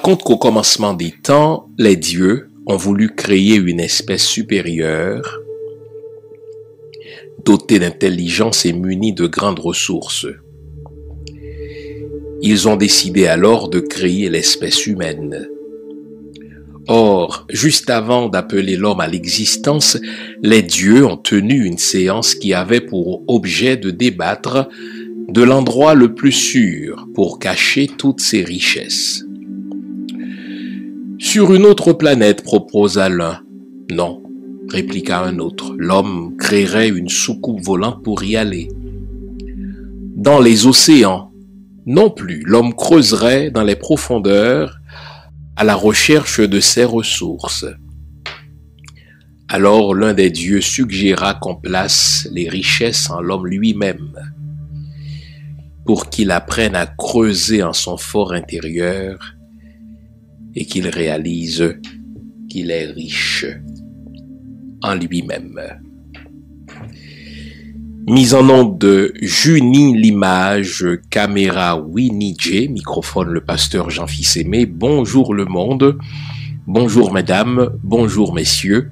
raconte qu'au commencement des temps, les dieux ont voulu créer une espèce supérieure, dotée d'intelligence et munie de grandes ressources. Ils ont décidé alors de créer l'espèce humaine. Or, juste avant d'appeler l'homme à l'existence, les dieux ont tenu une séance qui avait pour objet de débattre de l'endroit le plus sûr pour cacher toutes ces richesses. Sur une autre planète, proposa l'un. Non, répliqua un autre. L'homme créerait une soucoupe volante pour y aller. Dans les océans, non plus. L'homme creuserait dans les profondeurs à la recherche de ses ressources. Alors l'un des dieux suggéra qu'on place les richesses en l'homme lui-même, pour qu'il apprenne à creuser en son fort intérieur et qu'il réalise qu'il est riche en lui-même. Mise en onde de Juni l'image, caméra Winnie J, microphone le pasteur Jean-Fils Aimé. Bonjour le monde, bonjour mesdames, bonjour messieurs.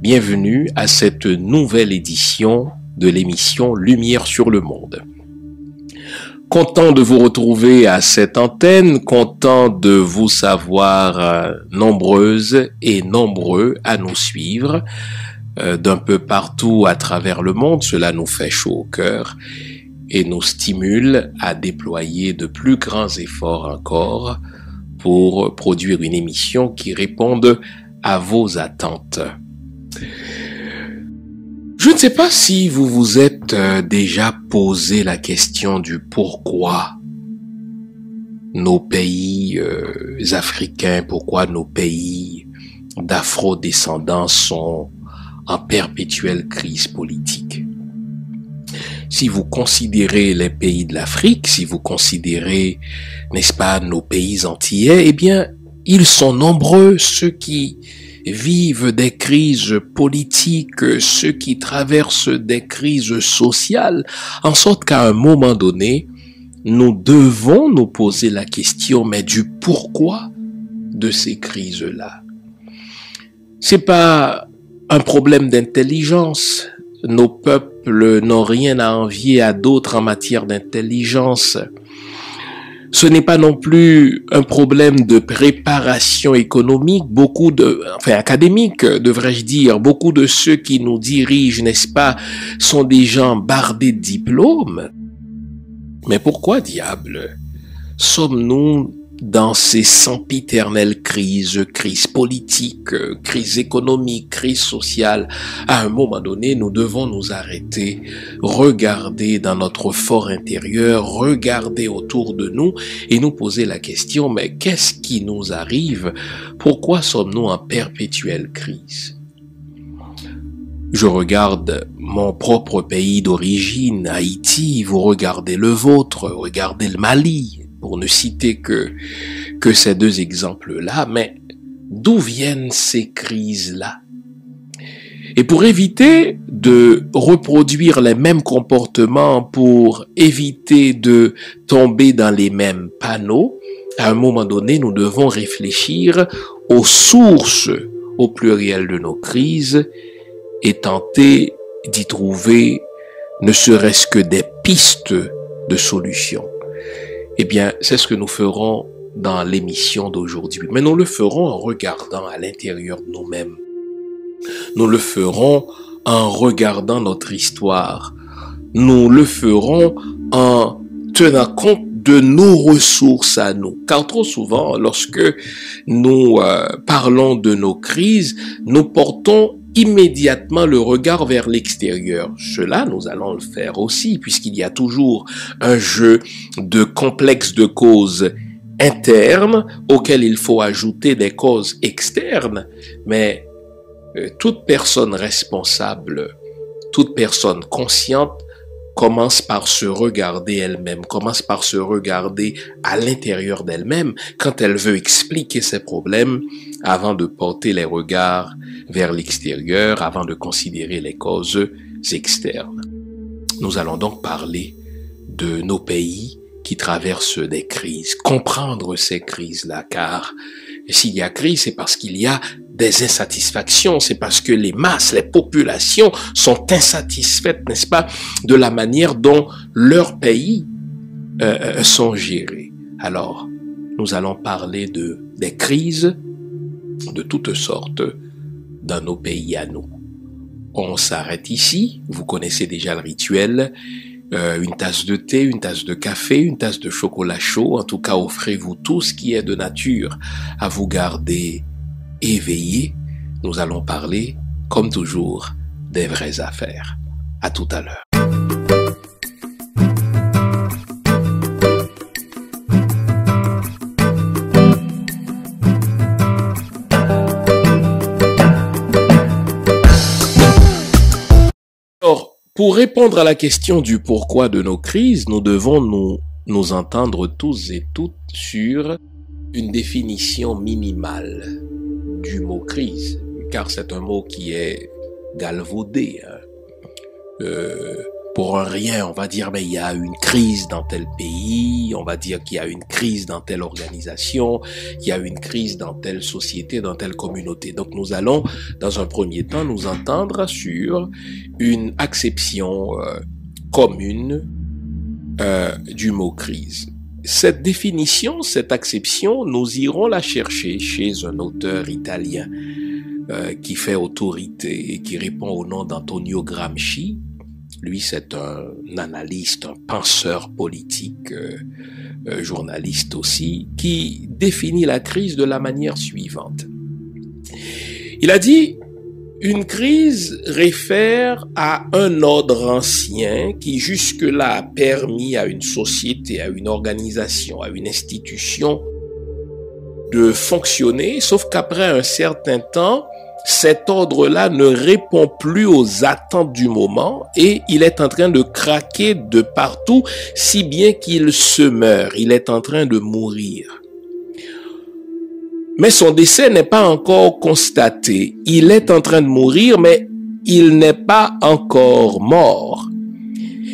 Bienvenue à cette nouvelle édition de l'émission Lumière sur le monde. Content de vous retrouver à cette antenne, content de vous savoir nombreuses et nombreux à nous suivre d'un peu partout à travers le monde. Cela nous fait chaud au cœur et nous stimule à déployer de plus grands efforts encore pour produire une émission qui réponde à vos attentes. Je ne sais pas si vous vous êtes déjà posé la question du pourquoi nos pays africains, pourquoi nos pays d'afro-descendants sont en perpétuelle crise politique. Si vous considérez les pays de l'Afrique, si vous considérez, n'est-ce pas, nos pays antillais, eh bien, ils sont nombreux, ceux qui vivent des crises politiques, ceux qui traversent des crises sociales, en sorte qu'à un moment donné, nous devons nous poser la question, mais du pourquoi de ces crises-là. C'est pas un problème d'intelligence. Nos peuples n'ont rien à envier à d'autres en matière d'intelligence. Ce n'est pas non plus un problème de préparation économique. Académique, devrais-je dire. Beaucoup de ceux qui nous dirigent, n'est-ce pas, sont des gens bardés de diplômes. Mais pourquoi, diable, sommes-nous dans ces sempiternelles crises politiques, crises économiques, crises sociales? À un moment donné, nous devons nous arrêter, regarder dans notre fort intérieur, regarder autour de nous et nous poser la question, mais qu'est-ce qui nous arrive? Pourquoi sommes-nous en perpétuelle crise? Je regarde mon propre pays d'origine, Haïti, vous regardez le vôtre, regardez le Mali, pour ne citer que ces deux exemples-là, mais d'où viennent ces crises-là? Et pour éviter de reproduire les mêmes comportements, pour éviter de tomber dans les mêmes panneaux, à un moment donné, nous devons réfléchir aux sources, au pluriel de nos crises, et tenter d'y trouver ne serait-ce que des pistes de solutions. Eh bien, c'est ce que nous ferons dans l'émission d'aujourd'hui. Mais nous le ferons en regardant à l'intérieur de nous-mêmes. Nous le ferons en regardant notre histoire. Nous le ferons en tenant compte de nos ressources à nous. Car trop souvent, lorsque nous parlons de nos crises, nous portons immédiatement le regard vers l'extérieur. Cela, nous allons le faire aussi, puisqu'il y a toujours un jeu de complexes de causes internes auxquelles il faut ajouter des causes externes. Mais toute personne responsable, toute personne consciente commence par se regarder elle-même, commence par se regarder à l'intérieur d'elle-même quand elle veut expliquer ses problèmes avant de porter les regards vers l'extérieur, avant de considérer les causes externes. Nous allons donc parler de nos pays qui traversent des crises, comprendre ces crises-là, car s'il y a crise, c'est parce qu'il y a des insatisfactions, c'est parce que les masses, les populations sont insatisfaites, n'est-ce pas, de la manière dont leurs pays sont gérés. Alors, nous allons parler des crises de toutes sortes dans nos pays à nous. On s'arrête ici, vous connaissez déjà le rituel, une tasse de thé, une tasse de café, une tasse de chocolat chaud, en tout cas offrez-vous tout ce qui est de nature à vous garder éveillés. Nous allons parler, comme toujours, des vraies affaires. À tout à l'heure. Pour répondre à la question du pourquoi de nos crises, nous devons nous entendre tous et toutes sur une définition minimale du mot crise, car c'est un mot qui est galvaudé. Pour un rien, on va dire mais il y a une crise dans tel pays, on va dire qu'il y a une crise dans telle organisation, il y a une crise dans telle société, dans telle communauté. Donc nous allons, dans un premier temps, nous entendre sur une acception commune du mot crise. Cette définition, cette acception, nous irons la chercher chez un auteur italien qui fait autorité et qui répond au nom d'Antonio Gramsci. Lui, c'est un analyste, un penseur politique, journaliste aussi, qui définit la crise de la manière suivante. Il a dit, une crise réfère à un ordre ancien qui jusque-là a permis à une société, à une organisation, à une institution de fonctionner, sauf qu'après un certain temps, cet ordre-là ne répond plus aux attentes du moment et il est en train de craquer de partout, si bien qu'il se meurt, il est en train de mourir. Mais son décès n'est pas encore constaté. Il est en train de mourir, mais il n'est pas encore mort.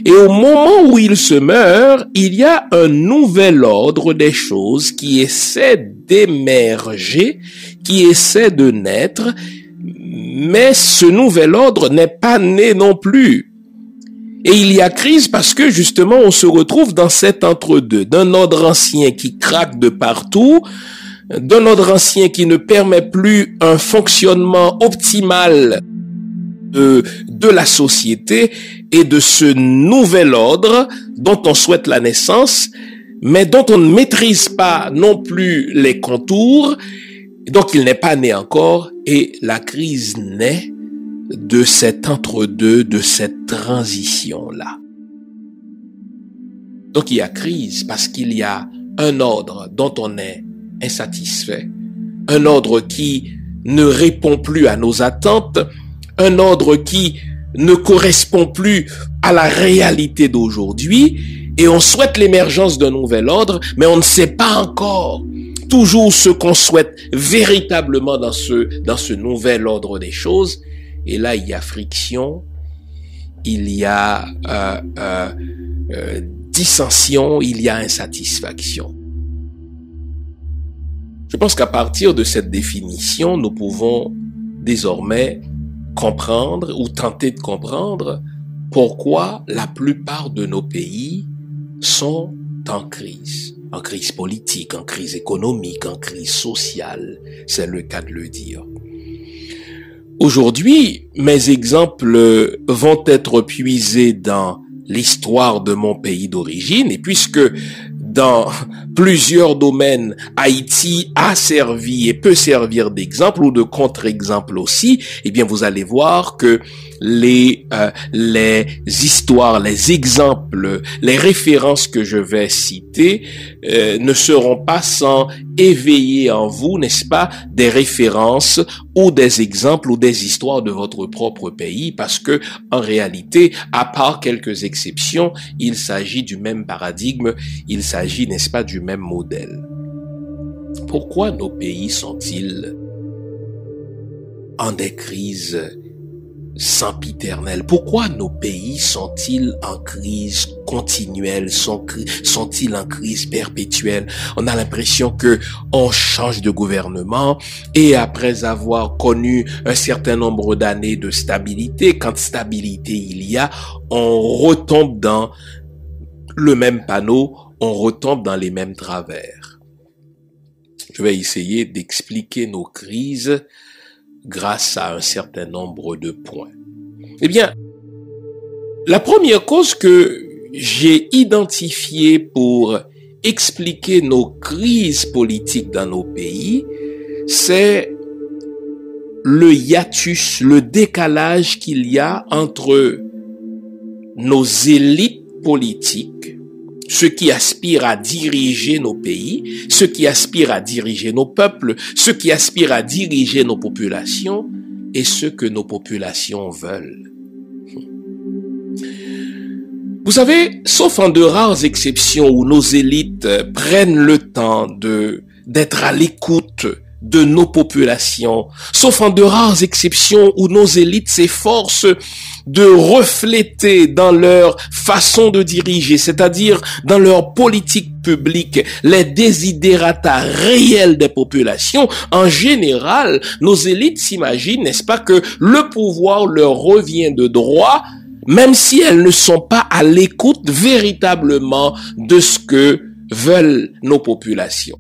Et au moment où il se meurt, il y a un nouvel ordre des choses qui essaie d'émerger, qui essaie de naître, mais ce nouvel ordre n'est pas né non plus. Et il y a crise parce que justement on se retrouve dans cet entre-deux, d'un ordre ancien qui craque de partout, d'un ordre ancien qui ne permet plus un fonctionnement optimal de la société et de ce nouvel ordre dont on souhaite la naissance, mais dont on ne maîtrise pas non plus les contours, donc il n'est pas né encore, et la crise naît de cet entre-deux, de cette transition-là. Donc il y a crise parce qu'il y a un ordre dont on est insatisfait, un ordre qui ne répond plus à nos attentes, un ordre qui ne correspond plus à la réalité d'aujourd'hui, et on souhaite l'émergence d'un nouvel ordre, mais on ne sait pas encore toujours ce qu'on souhaite véritablement dans ce nouvel ordre des choses. Et là, il y a friction, il y a dissension, il y a insatisfaction. Je pense qu'à partir de cette définition, nous pouvons désormais comprendre ou tenter de comprendre pourquoi la plupart de nos pays sont en crise politique, en crise économique, en crise sociale, c'est le cas de le dire. Aujourd'hui, mes exemples vont être puisés dans l'histoire de mon pays d'origine, et puisque dans plusieurs domaines, Haïti a servi et peut servir d'exemple ou de contre-exemple aussi, eh bien vous allez voir que les histoires, les exemples, les références que je vais citer ne seront pas sans éveiller en vous, n'est-ce pas, des références ou des exemples ou des histoires de votre propre pays, parce que en réalité, à part quelques exceptions, il s'agit du même paradigme, il s'agit, n'est-ce pas, du même modèle. Pourquoi nos pays sont-ils en des crises sempiternelle? Pourquoi nos pays sont-ils en crise continuelle, sont-ils en crise perpétuelle? On a l'impression que on change de gouvernement et après avoir connu un certain nombre d'années de stabilité, quand stabilité il y a, on retombe dans le même panneau, on retombe dans les mêmes travers. Je vais essayer d'expliquer nos crises grâce à un certain nombre de points. Eh bien, la première cause que j'ai identifiée pour expliquer nos crises politiques dans nos pays, c'est le hiatus, le décalage qu'il y a entre nos élites politiques, ceux qui aspirent à diriger nos pays, ceux qui aspirent à diriger nos peuples, ceux qui aspirent à diriger nos populations et ceux que nos populations veulent. Vous savez, sauf en de rares exceptions où nos élites prennent le temps d'être à l'écoute de nos populations, sauf en de rares exceptions où nos élites s'efforcent de refléter dans leur façon de diriger, c'est-à-dire dans leur politique publique, les desiderata réels des populations. En général, nos élites s'imaginent, n'est-ce pas, que le pouvoir leur revient de droit, même si elles ne sont pas à l'écoute véritablement de ce que veulent nos populations.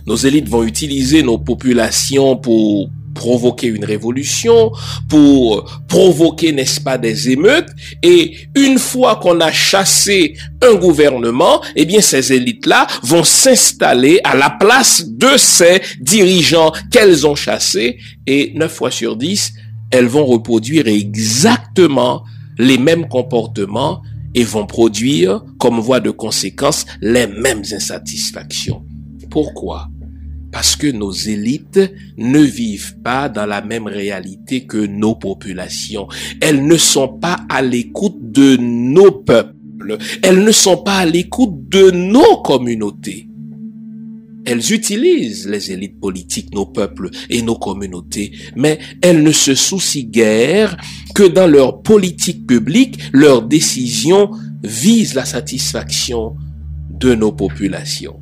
Nos élites vont utiliser nos populations pour provoquer une révolution, pour provoquer, n'est-ce pas, des émeutes. Et une fois qu'on a chassé un gouvernement, eh bien, ces élites-là vont s'installer à la place de ces dirigeants qu'elles ont chassés. Et 9 fois sur 10, elles vont reproduire exactement les mêmes comportements et vont produire, comme voie de conséquence, les mêmes insatisfactions. Pourquoi? Parce que nos élites ne vivent pas dans la même réalité que nos populations. Elles ne sont pas à l'écoute de nos peuples. Elles ne sont pas à l'écoute de nos communautés. Elles utilisent les élites politiques, nos peuples et nos communautés, mais elles ne se soucient guère que dans leur politique publique, leurs décisions visent la satisfaction de nos populations.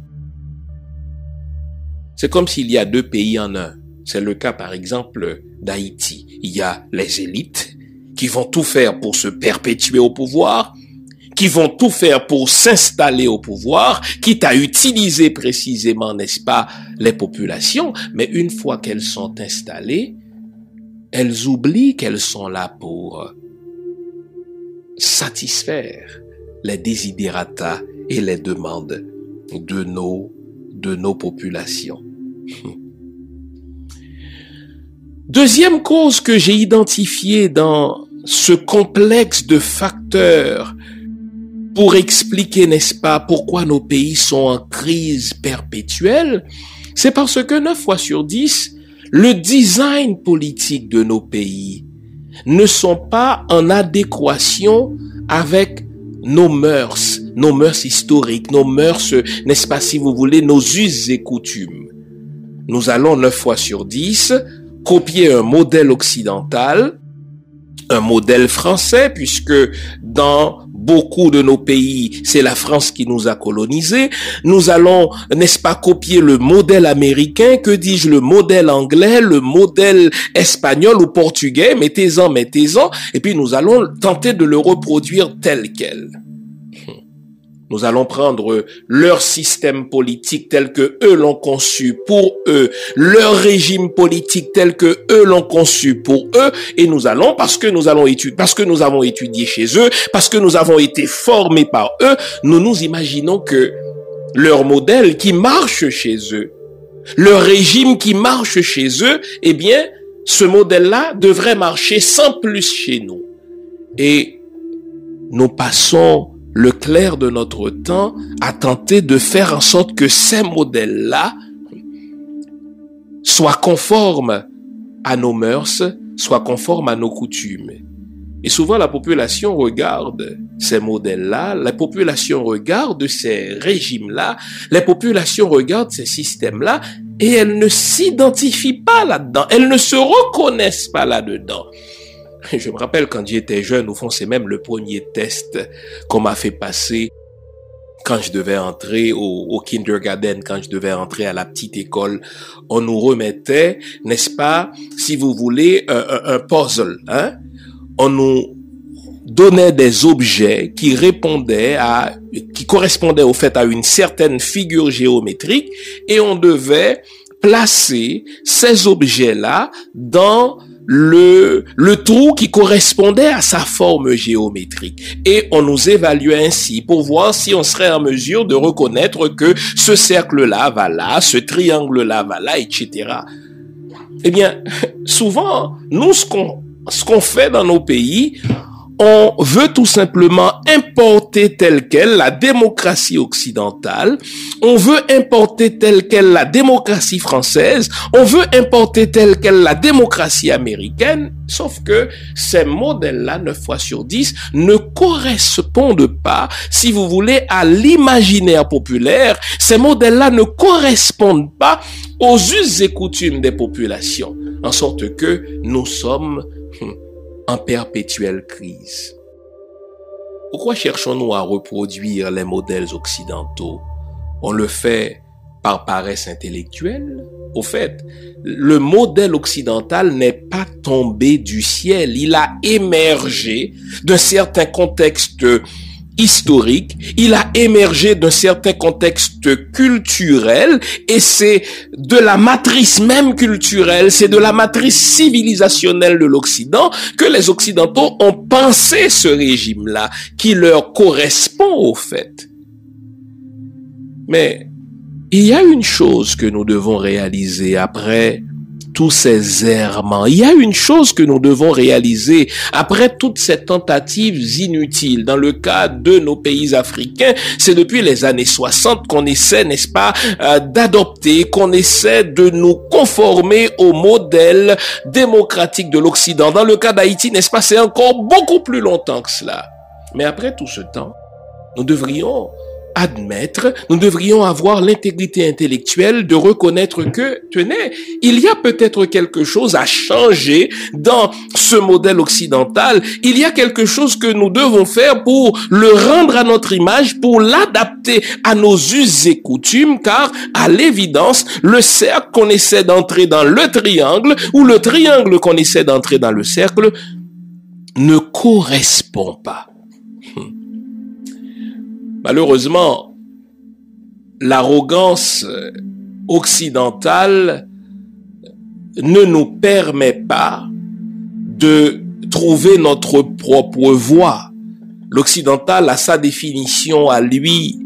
C'est comme s'il y a 2 pays en un. C'est le cas, par exemple, d'Haïti. Il y a les élites qui vont tout faire pour se perpétuer au pouvoir, qui vont tout faire pour s'installer au pouvoir, quitte à utiliser précisément, n'est-ce pas, les populations. Mais une fois qu'elles sont installées, elles oublient qu'elles sont là pour satisfaire les desiderata et les demandes de nos populations. Deuxième cause que j'ai identifiée dans ce complexe de facteurs pour expliquer, n'est-ce pas, pourquoi nos pays sont en crise perpétuelle, c'est parce que 9 fois sur 10, le design politique de nos pays ne sont pas en adéquation avec nos mœurs historiques, nos mœurs, n'est-ce pas, si vous voulez, nos us et coutumes. Nous allons 9 fois sur 10 copier un modèle occidental, un modèle français, puisque dans beaucoup de nos pays, c'est la France qui nous a colonisés. Nous allons, n'est-ce pas, copier le modèle américain, que dis-je, le modèle anglais, le modèle espagnol ou portugais, mettez-en, et puis nous allons tenter de le reproduire tel quel. Nous allons prendre leur système politique tel que eux l'ont conçu pour eux, leur régime politique tel que eux l'ont conçu pour eux, et nous allons, parce que nous avons étudié chez eux, parce que nous avons été formés par eux, nous imaginons que leur modèle qui marche chez eux, leur régime qui marche chez eux, eh bien, ce modèle-là devrait marcher sans plus chez nous. Et nous passons le clair de notre temps à tenter de faire en sorte que ces modèles-là soient conformes à nos mœurs, soient conformes à nos coutumes. Et souvent, la population regarde ces modèles-là, la population regarde ces régimes-là, les populations regardent ces systèmes-là, et elles ne s'identifient pas là-dedans, elles ne se reconnaissent pas là-dedans. Je me rappelle quand j'étais jeune, au fond, c'est même le premier test qu'on m'a fait passer quand je devais entrer au kindergarten, quand je devais entrer à la petite école. On nous remettait, n'est-ce pas, si vous voulez, un puzzle, hein? On nous donnait des objets qui correspondaient au fait à une certaine figure géométrique, et on devait placer ces objets-là dans le trou qui correspondait à sa forme géométrique. Et on nous évaluait ainsi pour voir si on serait en mesure de reconnaître que ce cercle-là va là, ce triangle-là va là, etc. Eh bien, souvent, nous, ce qu'on fait dans nos pays, on veut tout simplement importer telle quelle la démocratie occidentale, on veut importer telle quelle la démocratie française, on veut importer telle quelle la démocratie américaine, sauf que ces modèles-là, 9 fois sur 10, ne correspondent pas, si vous voulez, à l'imaginaire populaire. Ces modèles-là ne correspondent pas aux us et coutumes des populations, en sorte que nous sommes en perpétuelle crise. Pourquoi cherchons-nous à reproduire les modèles occidentaux? On le fait par paresse intellectuelle. Au fait, le modèle occidental n'est pas tombé du ciel. Il a émergé d'un certain contexte historique, il a émergé d'un certain contexte culturel, et c'est de la matrice même culturelle, c'est de la matrice civilisationnelle de l'Occident que les Occidentaux ont pensé ce régime-là, qui leur correspond au fait. Mais il y a une chose que nous devons réaliser après tous ces errements. Il y a une chose que nous devons réaliser après toutes ces tentatives inutiles. Dans le cas de nos pays africains, c'est depuis les années 60 qu'on essaie, n'est-ce pas, d'adopter, qu'on essaie de nous conformer au modèle démocratique de l'Occident. Dans le cas d'Haïti, n'est-ce pas, c'est encore beaucoup plus longtemps que cela. Mais après tout ce temps, nous devrions admettre, nous devrions avoir l'intégrité intellectuelle de reconnaître que, tenez, il y a peut-être quelque chose à changer dans ce modèle occidental. Il y a quelque chose que nous devons faire pour le rendre à notre image, pour l'adapter à nos us et coutumes, car, à l'évidence, le cercle qu'on essaie d'entrer dans le triangle, ou le triangle qu'on essaie d'entrer dans le cercle, ne correspond pas. Malheureusement, l'arrogance occidentale ne nous permet pas de trouver notre propre voie. L'occidental a sa définition à lui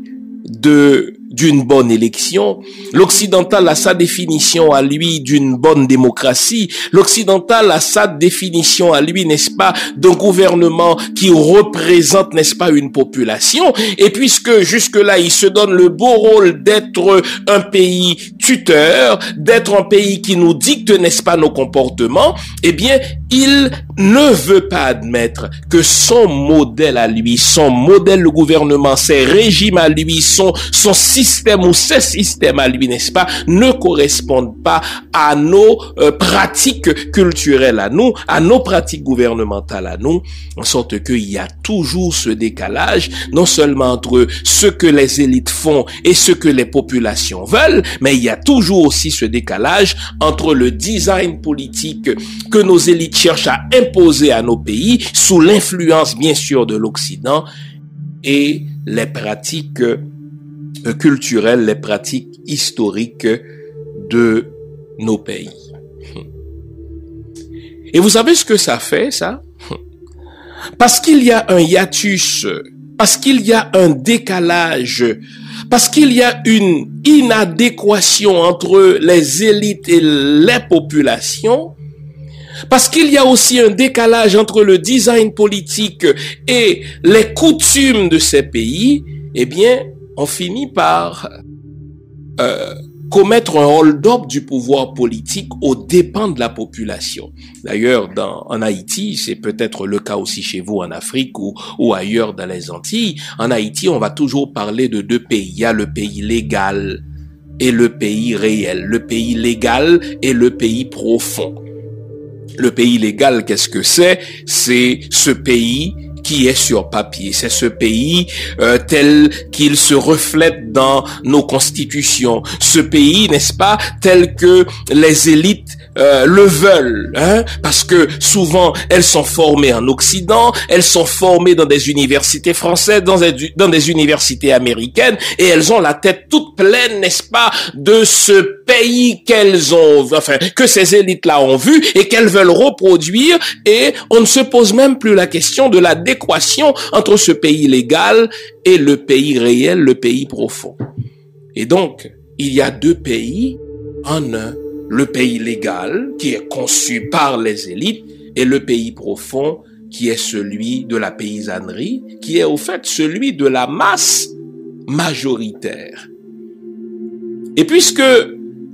d'une bonne élection. L'occidental a sa définition à lui d'une bonne démocratie. L'occidental a sa définition à lui, n'est-ce pas, d'un gouvernement qui représente, n'est-ce pas, une population. Et puisque jusque-là, il se donne le beau rôle d'être un pays tuteur, d'être un pays qui nous dicte, n'est-ce pas, nos comportements, eh bien, il ne veut pas admettre que son modèle à lui, son modèle de gouvernement, ses régimes à lui, son système ou ses systèmes à lui, n'est-ce pas, ne correspondent pas à nos pratiques culturelles à nous, à nos pratiques gouvernementales à nous, en sorte qu'il y a toujours ce décalage, non seulement entre ce que les élites font et ce que les populations veulent, mais il y a toujours aussi ce décalage entre le design politique que nos élites cherchent à imposer à nos pays, sous l'influence bien sûr de l'Occident, et les pratiques culturelles, les pratiques historiques de nos pays. Et vous savez ce que ça fait, ça? Parce qu'il y a un hiatus, parce qu'il y a un décalage, parce qu'il y a une inadéquation entre les élites et les populations, parce qu'il y a aussi un décalage entre le design politique et les coutumes de ces pays, eh bien, on finit par commettre un hold-up du pouvoir politique aux dépens de la population. D'ailleurs, en Haïti, c'est peut-être le cas aussi chez vous en Afrique ou ailleurs dans les Antilles. En Haïti, on va toujours parler de deux pays. Il y a le pays légal et le pays réel, le pays légal et le pays profond. Le pays légal, qu'est-ce que c'est? C'est ce pays qui est sur papier. C'est ce pays tel qu'il se reflète dans nos constitutions. Ce pays, n'est-ce pas, tel que les élites le veulent, hein, parce que souvent elles sont formées en Occident, elles sont formées dans des universités françaises, dans des universités américaines, et elles ont la tête toute pleine, n'est-ce pas, de ce pays qu'elles ont, enfin, que ces élites-là ont vu et qu'elles veulent reproduire, et on ne se pose même plus la question de l'adéquation entre ce pays légal et le pays réel, le pays profond. Et donc, il y a deux pays en un. Le pays légal, qui est conçu par les élites, et le pays profond, qui est celui de la paysannerie, qui est au fait celui de la masse majoritaire. Et puisque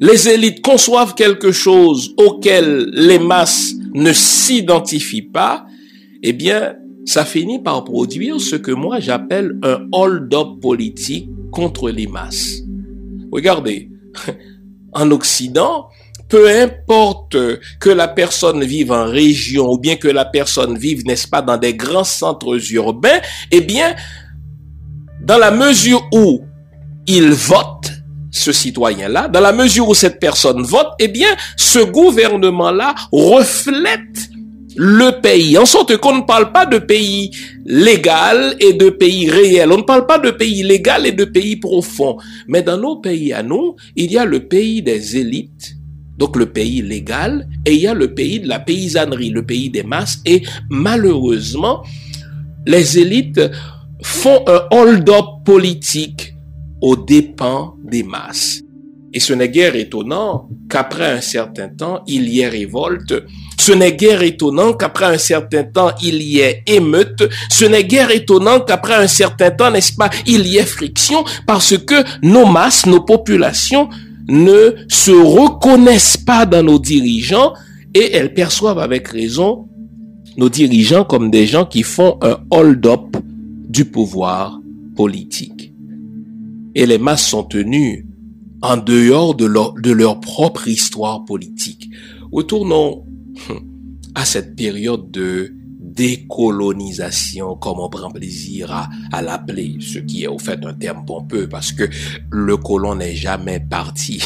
les élites conçoivent quelque chose auquel les masses ne s'identifient pas, eh bien, ça finit par produire ce que moi j'appelle un hold-up politique contre les masses. Regardez, en Occident, peu importe que la personne vive en région ou bien que la personne vive, n'est-ce pas, dans des grands centres urbains, eh bien, dans la mesure où il vote, ce citoyen-là, dans la mesure où cette personne vote, eh bien, ce gouvernement-là reflète le pays, en sorte qu'on ne parle pas de pays légal et de pays réel, on ne parle pas de pays légal et de pays profond, mais dans nos pays à nous, il y a le pays des élites, donc le pays légal, et il y a le pays de la paysannerie, le pays des masses, et malheureusement, les élites font un hold-up politique aux dépens des masses. Et ce n'est guère étonnant qu'après un certain temps, il y ait révolte. Ce n'est guère étonnant qu'après un certain temps, il y ait émeute. Ce n'est guère étonnant qu'après un certain temps, n'est-ce pas, il y ait friction, parce que nos masses, nos populations ne se reconnaissent pas dans nos dirigeants et elles perçoivent avec raison nos dirigeants comme des gens qui font un hold-up du pouvoir politique. Et les masses sont tenues en dehors de leur propre histoire politique. Retournons à cette période de décolonisation, comme on prend plaisir à l'appeler, ce qui est au fait un terme pompeux parce que le colon n'est jamais parti.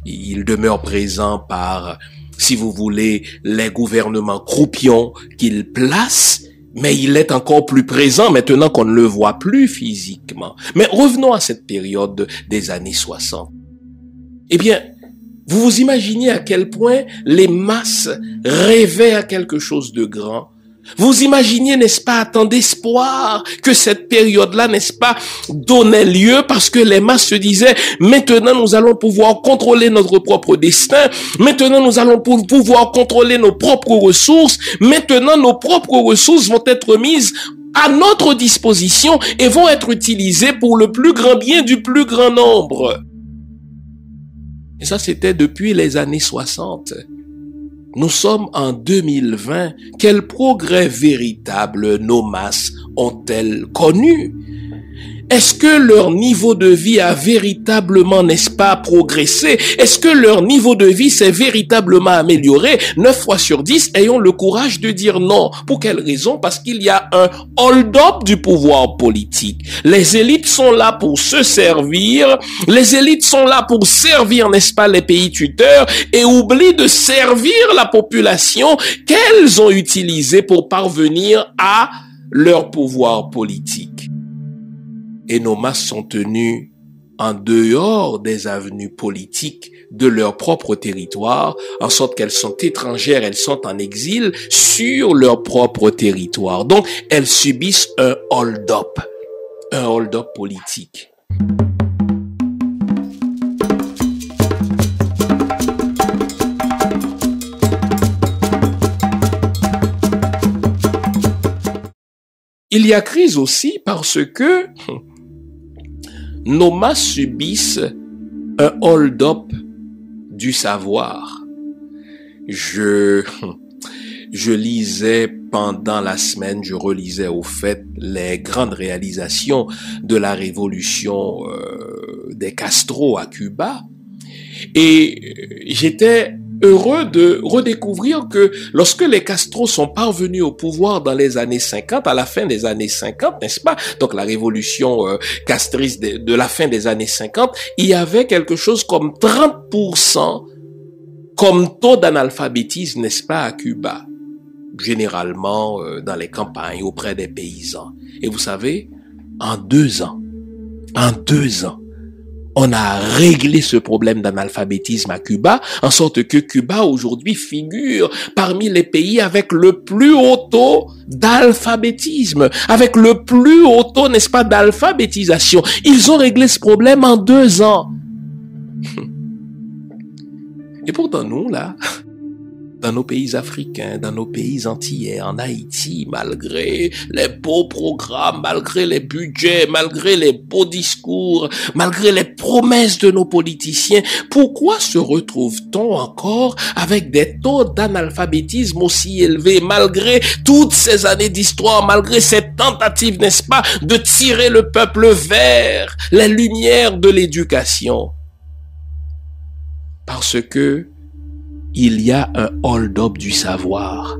Il demeure présent par, si vous voulez, les gouvernements croupions qu'il place, mais il est encore plus présent maintenant qu'on ne le voit plus physiquement. Mais revenons à cette période des années 60. Eh bien, vous vous imaginez à quel point les masses rêvaient à quelque chose de grand. Vous imaginez, n'est-ce pas, tant d'espoir que cette période-là, n'est-ce pas, donnait lieu parce que les masses se disaient, maintenant nous allons pouvoir contrôler notre propre destin, maintenant nous allons pouvoir contrôler nos propres ressources, maintenant nos propres ressources vont être mises à notre disposition et vont être utilisées pour le plus grand bien du plus grand nombre. Et ça, c'était depuis les années 60. Nous sommes en 2020. Quel progrès véritable nos masses ont-elles connu? Est-ce que leur niveau de vie a véritablement, n'est-ce pas, progressé? Est-ce que leur niveau de vie s'est véritablement amélioré? 9 fois sur 10, ayons le courage de dire non. Pour quelle raison? Parce qu'il y a un hold-up du pouvoir politique. Les élites sont là pour se servir. Les élites sont là pour servir, n'est-ce pas, les pays tuteurs et oublient de servir la population qu'elles ont utilisée pour parvenir à leur pouvoir politique. Et nos masses sont tenues en dehors des avenues politiques de leur propre territoire, en sorte qu'elles sont étrangères, elles sont en exil sur leur propre territoire. Donc, elles subissent un hold-up politique. Il y a crise aussi parce que nos masses subissent un hold-up du savoir. Je lisais pendant la semaine, je relisais au fait les grandes réalisations de la révolution des Castro à Cuba. Et j'étais heureux de redécouvrir que lorsque les Castro sont parvenus au pouvoir dans les années 50, à la fin des années 50, n'est-ce pas? Donc la révolution castriste de la fin des années 50, il y avait quelque chose comme 30% comme taux d'analphabétisme, n'est-ce pas, à Cuba? Généralement dans les campagnes, auprès des paysans. Et vous savez, en 2 ans, on a réglé ce problème d'analphabétisme à Cuba, en sorte que Cuba aujourd'hui figure parmi les pays avec le plus haut taux d'alphabétisme, avec le plus haut taux, n'est-ce pas, d'alphabétisation. Ils ont réglé ce problème en 2 ans. Et pourtant nous, là, dans nos pays africains, dans nos pays antillais, en Haïti, malgré les beaux programmes, malgré les budgets, malgré les beaux discours, malgré les promesses de nos politiciens, pourquoi se retrouve-t-on encore avec des taux d'analphabétisme aussi élevés, malgré toutes ces années d'histoire, malgré cette tentative, n'est-ce pas, de tirer le peuple vers les lumières de l'éducation? Parce que il y a un hold-up du savoir.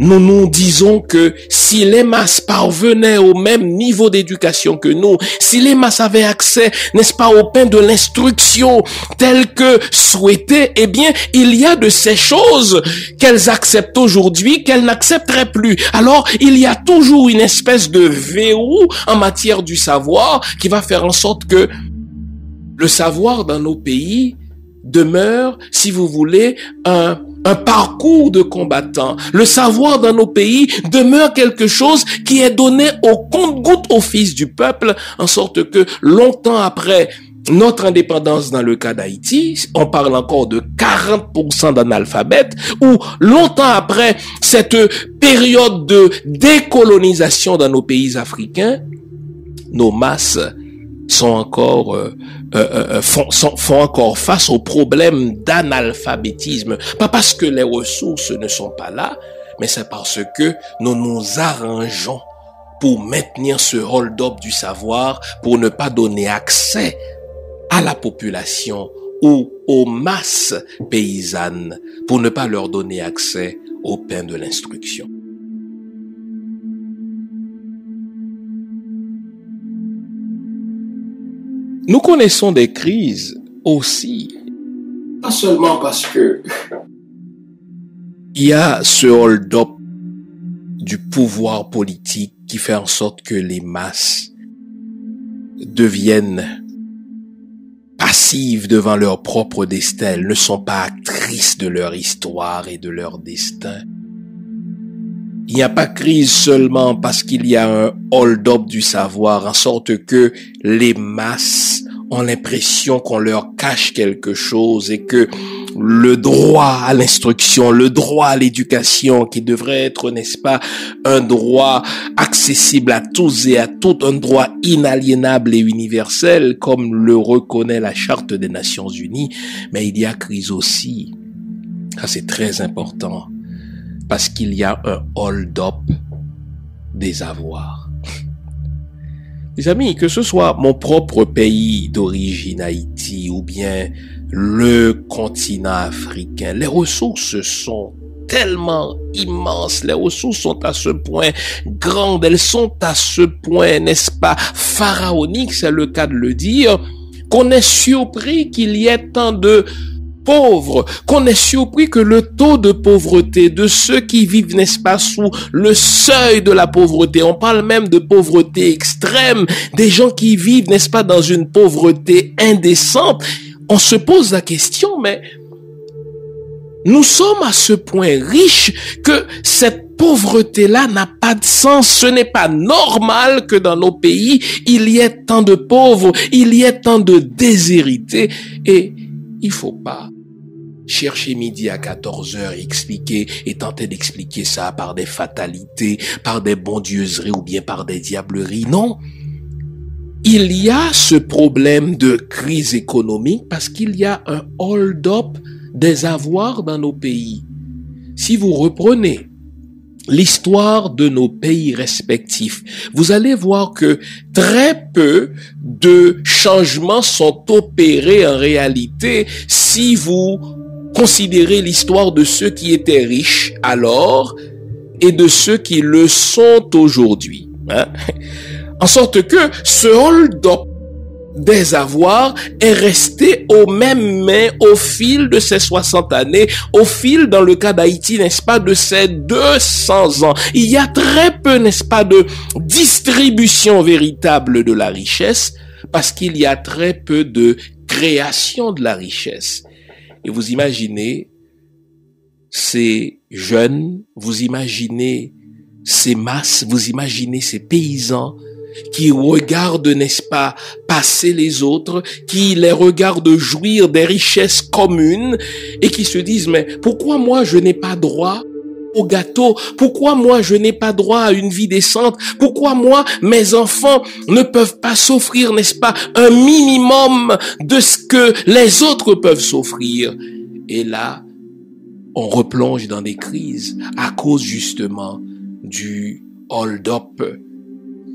Nous nous disons que si les masses parvenaient au même niveau d'éducation que nous, si les masses avaient accès, n'est-ce pas, au pain de l'instruction tel que souhaité, eh bien, il y a de ces choses qu'elles acceptent aujourd'hui, qu'elles n'accepteraient plus. Alors, il y a toujours une espèce de verrou en matière du savoir qui va faire en sorte que le savoir dans nos pays demeure, si vous voulez, un parcours de combattant. Le savoir dans nos pays demeure quelque chose qui est donné au compte-gouttes au fils du peuple, en sorte que longtemps après notre indépendance dans le cas d'Haïti, on parle encore de 40% d'analphabètes, ou longtemps après cette période de décolonisation dans nos pays africains, nos masses sont encore font encore face au problème d'analphabétisme. Pas parce que les ressources ne sont pas là, mais c'est parce que nous nous arrangeons pour maintenir ce hold-up du savoir, pour ne pas donner accès à la population ou aux masses paysannes, pour ne pas leur donner accès au pain de l'instruction. Nous connaissons des crises aussi, pas seulement parce que il y a ce hold-up du pouvoir politique qui fait en sorte que les masses deviennent passives devant leur propre destin. Elles ne sont pas actrices de leur histoire et de leur destin. Il n'y a pas crise seulement parce qu'il y a un hold-up du savoir, en sorte que les masses ont l'impression qu'on leur cache quelque chose et que le droit à l'instruction, le droit à l'éducation, qui devrait être, n'est-ce pas, un droit accessible à tous et à toutes, un droit inaliénable et universel, comme le reconnaît la Charte des Nations Unies, mais il y a crise aussi. Ça, c'est très important. Parce qu'il y a un hold-up des avoirs. Les amis, que ce soit mon propre pays d'origine, Haïti, ou bien le continent africain, les ressources sont tellement immenses, les ressources sont à ce point grandes, elles sont à ce point, n'est-ce pas, pharaoniques, c'est le cas de le dire, qu'on est surpris qu'il y ait tant de pauvres, qu'on est surpris que le taux de pauvreté de ceux qui vivent, n'est-ce pas, sous le seuil de la pauvreté, on parle même de pauvreté extrême, des gens qui vivent, n'est-ce pas, dans une pauvreté indécente, on se pose la question, mais nous sommes à ce point riches que cette pauvreté-là n'a pas de sens. Ce n'est pas normal que dans nos pays, il y ait tant de pauvres, il y ait tant de déshérités, et il faut pas chercher midi à 14h et expliquer et tenter d'expliquer ça par des fatalités, par des bondieuseries ou bien par des diableries. Non. Il y a ce problème de crise économique parce qu'il y a un hold-up des avoirs dans nos pays. Si vous reprenez l'histoire de nos pays respectifs, vous allez voir que très peu de changements sont opérés en réalité si vous considérez l'histoire de ceux qui étaient riches alors et de ceux qui le sont aujourd'hui. En sorte que ce hold-up des avoirs est resté aux mêmes mains au fil de ces 60 années, au fil, dans le cas d'Haïti, n'est-ce pas, de ces 200 ans. Il y a très peu, n'est-ce pas, de distribution véritable de la richesse, parce qu'il y a très peu de création de la richesse. Et vous imaginez ces jeunes, vous imaginez ces masses, vous imaginez ces paysans qui regardent, n'est-ce pas, passer les autres, qui les regardent jouir des richesses communes et qui se disent, mais pourquoi moi je n'ai pas droit au gâteau? Pourquoi moi je n'ai pas droit à une vie décente? Pourquoi moi, mes enfants ne peuvent pas s'offrir, n'est-ce pas, un minimum de ce que les autres peuvent s'offrir? Et là, on replonge dans des crises à cause justement du hold-up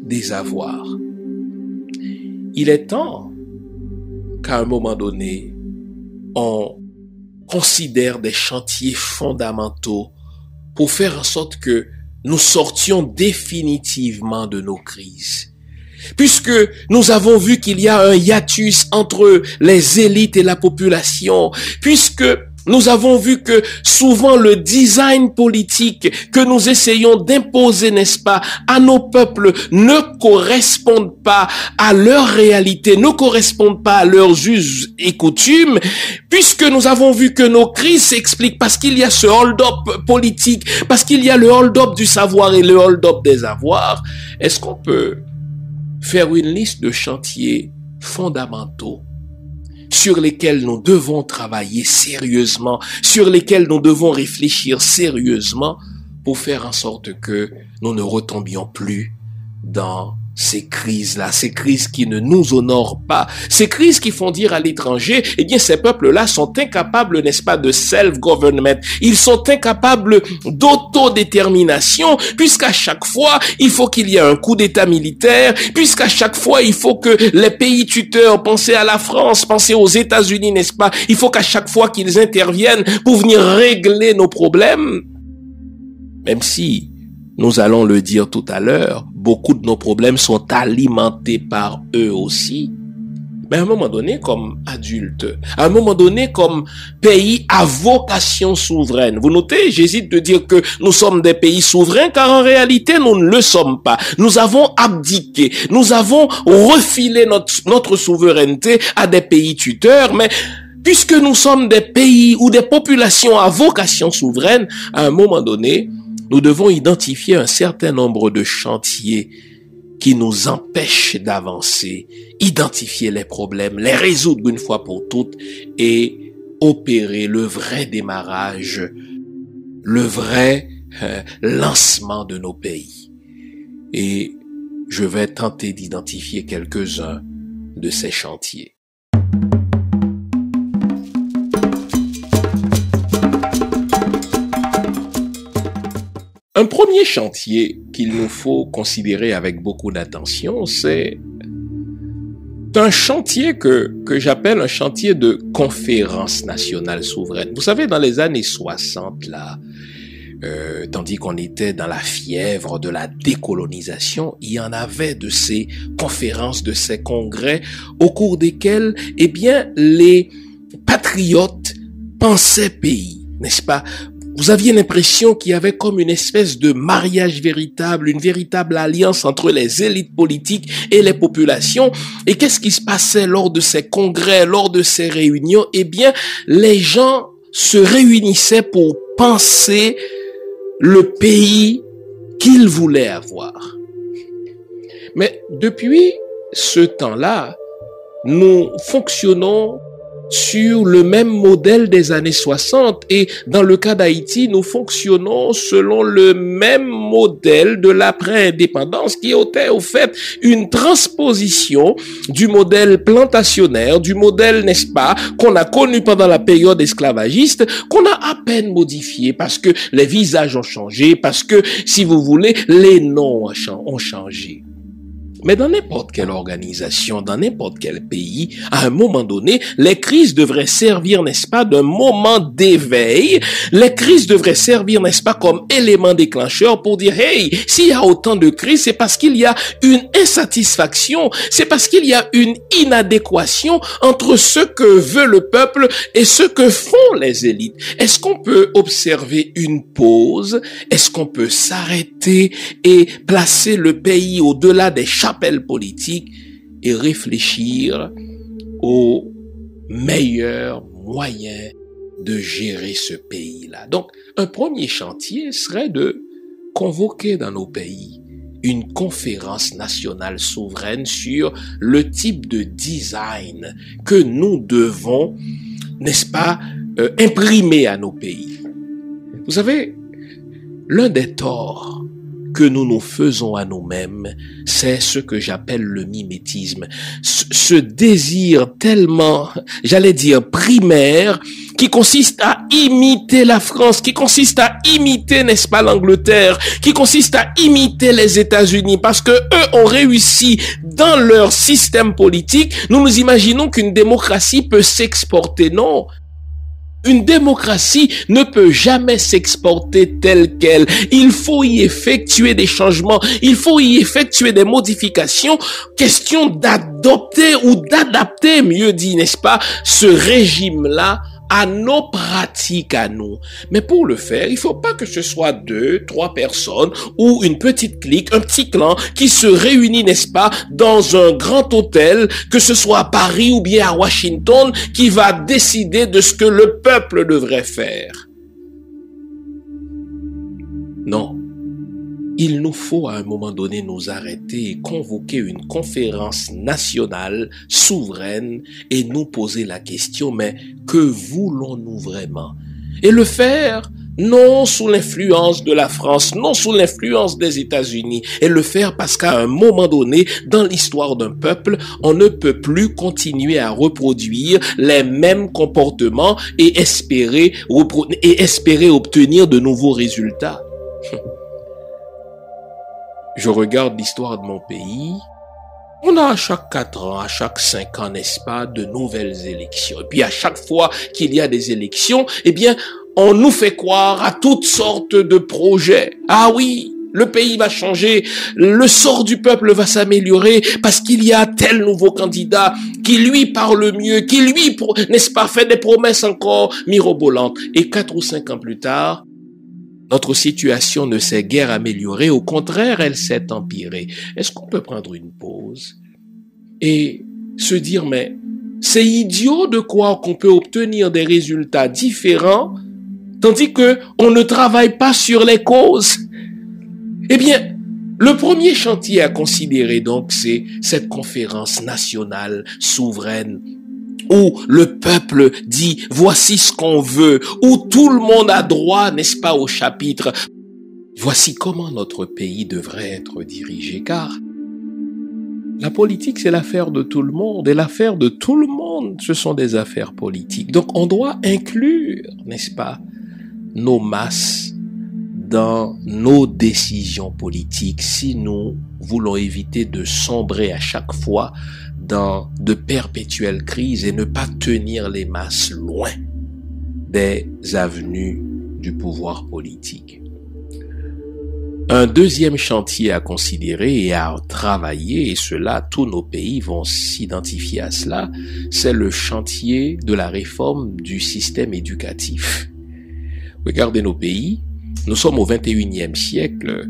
des avoirs. Il est temps qu'à un moment donné, on considère des chantiers fondamentaux pour faire en sorte que nous sortions définitivement de nos crises. Puisque nous avons vu qu'il y a un hiatus entre les élites et la population, puisque nous avons vu que souvent le design politique que nous essayons d'imposer, n'est-ce pas, à nos peuples ne correspondent pas à leur réalité, ne correspondent pas à leurs us et coutumes, puisque nous avons vu que nos crises s'expliquent parce qu'il y a ce hold-up politique, parce qu'il y a le hold-up du savoir et le hold-up des avoirs. Est-ce qu'on peut faire une liste de chantiers fondamentaux sur lesquels nous devons travailler sérieusement, sur lesquels nous devons réfléchir sérieusement pour faire en sorte que nous ne retombions plus dans ces crises-là, ces crises qui ne nous honorent pas, ces crises qui font dire à l'étranger, eh bien, ces peuples-là sont incapables, n'est-ce pas, de self-government. Ils sont incapables d'autodétermination, puisqu'à chaque fois, il faut qu'il y ait un coup d'État militaire, puisqu'à chaque fois, il faut que les pays tuteurs, pensez à la France, pensez aux États-Unis, n'est-ce pas, il faut qu'à chaque fois qu'ils interviennent pour venir régler nos problèmes, même si, nous allons le dire tout à l'heure, beaucoup de nos problèmes sont alimentés par eux aussi. Mais à un moment donné, comme adultes, à un moment donné, comme pays à vocation souveraine, vous notez, j'hésite de dire que nous sommes des pays souverains, car en réalité, nous ne le sommes pas. Nous avons abdiqué, nous avons refilé notre souveraineté à des pays tuteurs, mais puisque nous sommes des pays ou des populations à vocation souveraine, à un moment donné, nous devons identifier un certain nombre de chantiers qui nous empêchent d'avancer, identifier les problèmes, les résoudre une fois pour toutes et opérer le vrai démarrage, le vrai lancement de nos pays. Et je vais tenter d'identifier quelques-uns de ces chantiers. Un premier chantier qu'il nous faut considérer avec beaucoup d'attention, c'est un chantier que j'appelle un chantier de conférence nationale souveraine. Vous savez, dans les années 60, là, tandis qu'on était dans la fièvre de la décolonisation, il y en avait de ces conférences, de ces congrès, au cours desquels, eh bien, les patriotes pensaient pays, n'est-ce pas? Vous aviez l'impression qu'il y avait comme une espèce de mariage véritable, une véritable alliance entre les élites politiques et les populations. Et qu'est-ce qui se passait lors de ces congrès, lors de ces réunions? Eh bien, les gens se réunissaient pour penser le pays qu'ils voulaient avoir. Mais depuis ce temps-là, nous fonctionnons sur le même modèle des années 60 et dans le cas d'Haïti, nous fonctionnons selon le même modèle de l'après-indépendance qui était au fait une transposition du modèle plantationnaire, du modèle, n'est-ce pas, qu'on a connu pendant la période esclavagiste, qu'on a à peine modifié parce que les visages ont changé, parce que, si vous voulez, les noms ont changé. Mais dans n'importe quelle organisation, dans n'importe quel pays, à un moment donné, les crises devraient servir, n'est-ce pas, d'un moment d'éveil. Les crises devraient servir, n'est-ce pas, comme élément déclencheur pour dire, hey, s'il y a autant de crises, c'est parce qu'il y a une insatisfaction, c'est parce qu'il y a une inadéquation entre ce que veut le peuple et ce que font les élites. Est-ce qu'on peut observer une pause? Est-ce qu'on peut s'arrêter et placer le pays au-delà des chapelles politiques et réfléchir aux meilleurs moyens de gérer ce pays-là? Donc, un premier chantier serait de convoquer dans nos pays une conférence nationale souveraine sur le type de design que nous devons, n'est-ce pas, imprimer à nos pays. Vous savez, l'un des torts que nous nous faisons à nous-mêmes, c'est ce que j'appelle le mimétisme. Ce désir tellement, j'allais dire, primaire, qui consiste à imiter la France, qui consiste à imiter, n'est-ce pas, l'Angleterre, qui consiste à imiter les États-Unis, parce que eux ont réussi dans leur système politique. Nous nous imaginons qu'une démocratie peut s'exporter. Non. Une démocratie ne peut jamais s'exporter telle qu'elle. Il faut y effectuer des changements, il faut y effectuer des modifications, question d'adopter ou d'adapter, mieux dit, n'est-ce pas, ce régime-là à nos pratiques à nous. Mais pour le faire, il faut pas que ce soit 2, 3 personnes ou une petite clique, un petit clan qui se réunit, n'est-ce pas, dans un grand hôtel, que ce soit à Paris ou bien à Washington, qui va décider de ce que le peuple devrait faire. Non. Il nous faut à un moment donné nous arrêter et convoquer une conférence nationale souveraine et nous poser la question, mais que voulons-nous vraiment? Et le faire non sous l'influence de la France, non sous l'influence des États-Unis, et le faire parce qu'à un moment donné, dans l'histoire d'un peuple, on ne peut plus continuer à reproduire les mêmes comportements et espérer obtenir de nouveaux résultats. Je regarde l'histoire de mon pays. On a à chaque 4 ans, à chaque 5 ans, n'est-ce pas, de nouvelles élections. Et puis à chaque fois qu'il y a des élections, eh bien, on nous fait croire à toutes sortes de projets. Ah oui, le pays va changer, le sort du peuple va s'améliorer parce qu'il y a tel nouveau candidat qui lui parle mieux, qui lui, n'est-ce pas, fait des promesses encore mirobolantes. Et 4 ou 5 ans plus tard, notre situation ne s'est guère améliorée, au contraire, elle s'est empirée. Est-ce qu'on peut prendre une pause et se dire, mais c'est idiot de croire qu'on peut obtenir des résultats différents tandis que on ne travaille pas sur les causes? Eh bien, le premier chantier à considérer donc, c'est cette conférence nationale souveraine où le peuple dit « voici ce qu'on veut », où tout le monde a droit, n'est-ce pas, au chapitre. Voici comment notre pays devrait être dirigé, car la politique, c'est l'affaire de tout le monde, et l'affaire de tout le monde, ce sont des affaires politiques. Donc, on doit inclure, n'est-ce pas, nos masses dans nos décisions politiques si nous voulons éviter de sombrer à chaque fois dans de perpétuelles crises et ne pas tenir les masses loin des avenues du pouvoir politique. Un deuxième chantier à considérer et à travailler, et cela, tous nos pays vont s'identifier à cela, c'est le chantier de la réforme du système éducatif. Regardez nos pays, nous sommes au 21e siècle,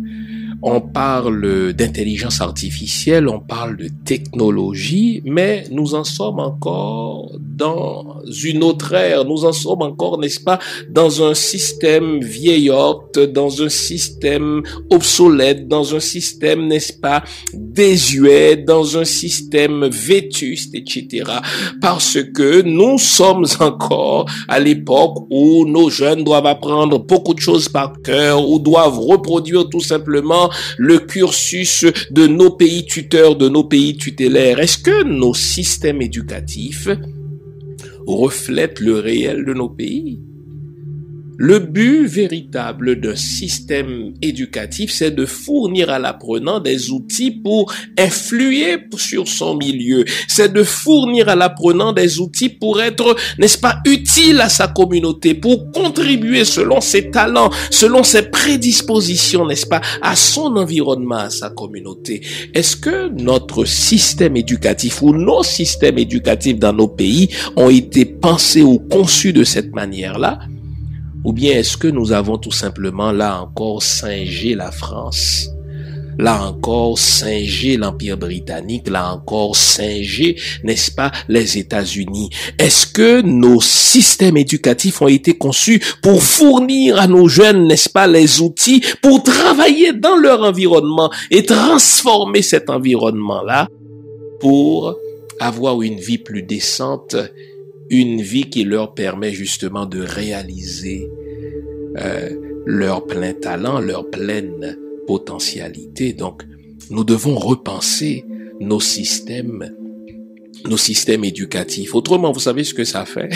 on parle d'intelligence artificielle, on parle de technologie, mais nous en sommes encore dans une autre ère. Nous en sommes encore, n'est-ce pas, dans un système vieillotte, dans un système obsolète, dans un système, n'est-ce pas, désuet, dans un système vétuste, etc. Parce que nous sommes encore à l'époque où nos jeunes doivent apprendre beaucoup de choses par cœur, ou doivent reproduire tout simplement le cursus de nos pays tuteurs, de nos pays tutélaires. Est-ce que nos systèmes éducatifs reflètent le réel de nos pays? Le but véritable d'un système éducatif, c'est de fournir à l'apprenant des outils pour influer sur son milieu. C'est de fournir à l'apprenant des outils pour être, n'est-ce pas, utile à sa communauté, pour contribuer selon ses talents, selon ses prédispositions, n'est-ce pas, à son environnement, à sa communauté. Est-ce que notre système éducatif ou nos systèmes éducatifs dans nos pays ont été pensés ou conçus de cette manière-là? Ou bien est-ce que nous avons tout simplement, là encore, singé la France, là encore, singé l'Empire britannique, là encore, singé, n'est-ce pas, les États-Unis? Est-ce que nos systèmes éducatifs ont été conçus pour fournir à nos jeunes, n'est-ce pas, les outils pour travailler dans leur environnement et transformer cet environnement-là pour avoir une vie plus décente, une vie qui leur permet justement de réaliser leur plein talent, leur pleine potentialité? Donc, nous devons repenser nos systèmes éducatifs. Autrement, vous savez ce que ça fait?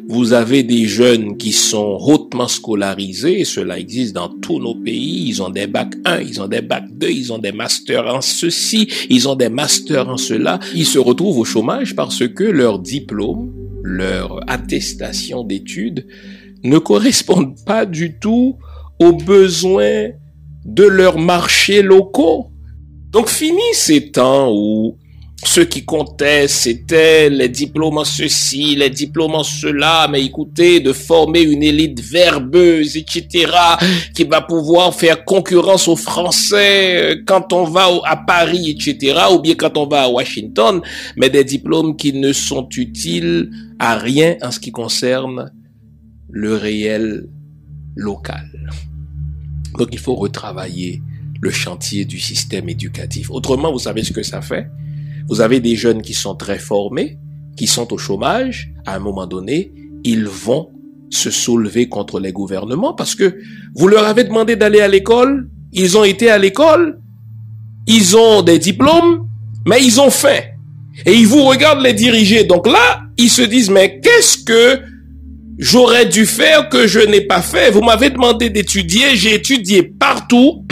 Vous avez des jeunes qui sont hautement scolarisés, cela existe dans tous nos pays, ils ont des bacs 1, ils ont des bacs 2, ils ont des masters en ceci, ils ont des masters en cela. Ils se retrouvent au chômage parce que leur diplôme, leur attestation d'études ne correspondent pas du tout aux besoins de leurs marchés locaux. Donc fini ces temps où ce qui comptait, c'était les diplômes en ceci, les diplômes en cela, mais écoutez, de former une élite verbeuse, etc., qui va pouvoir faire concurrence aux Français quand on va à Paris, etc., ou bien quand on va à Washington, mais des diplômes qui ne sont utiles à rien en ce qui concerne le réel local. Donc il faut retravailler le chantier du système éducatif. Autrement, vous savez ce que ça fait? Vous avez des jeunes qui sont très formés, qui sont au chômage. À un moment donné, ils vont se soulever contre les gouvernements parce que vous leur avez demandé d'aller à l'école, ils ont été à l'école, ils ont des diplômes, mais ils ont faim. Et ils vous regardent les diriger. Donc là, ils se disent, mais qu'est-ce que j'aurais dû faire que je n'ai pas fait? Vous m'avez demandé d'étudier, j'ai étudié partout,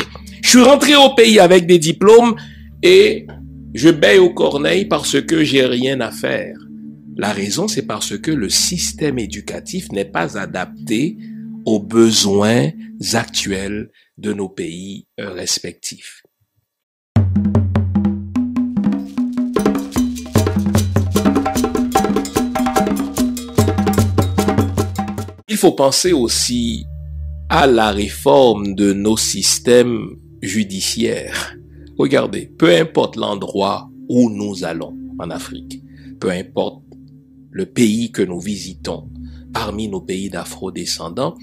je suis rentré au pays avec des diplômes et je baille aux corneilles parce que j'ai rien à faire. La raison, c'est parce que le système éducatif n'est pas adapté aux besoins actuels de nos pays respectifs. Il faut penser aussi à la réforme de nos systèmes judiciaires. Regardez, peu importe l'endroit où nous allons en Afrique, peu importe le pays que nous visitons, parmi nos pays d'afro-descendants,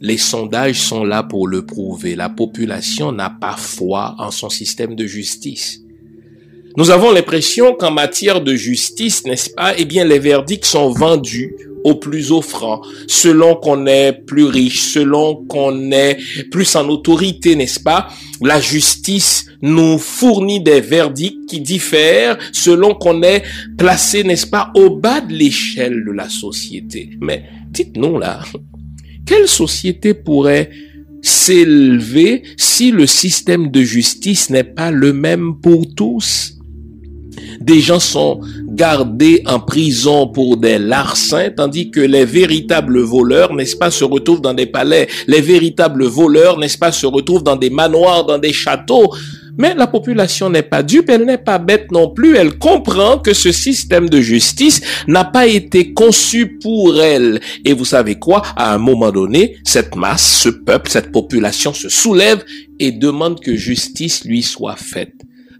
les sondages sont là pour le prouver. La population n'a pas foi en son système de justice. Nous avons l'impression qu'en matière de justice, n'est-ce pas, eh bien, les verdicts sont vendus au plus offrant, selon qu'on est plus riche, selon qu'on est plus en autorité, n'est-ce pas? La justice nous fournit des verdicts qui diffèrent selon qu'on est placé, n'est-ce pas, au bas de l'échelle de la société. Mais dites-nous là, quelle société pourrait s'élever si le système de justice n'est pas le même pour tous? Des gens sont gardés en prison pour des larcins, tandis que les véritables voleurs, n'est-ce pas, se retrouvent dans des palais. Les véritables voleurs, n'est-ce pas, se retrouvent dans des manoirs, dans des châteaux. Mais la population n'est pas dupe, elle n'est pas bête non plus. Elle comprend que ce système de justice n'a pas été conçu pour elle. Et vous savez quoi? À un moment donné, cette masse, ce peuple, cette population se soulève et demande que justice lui soit faite.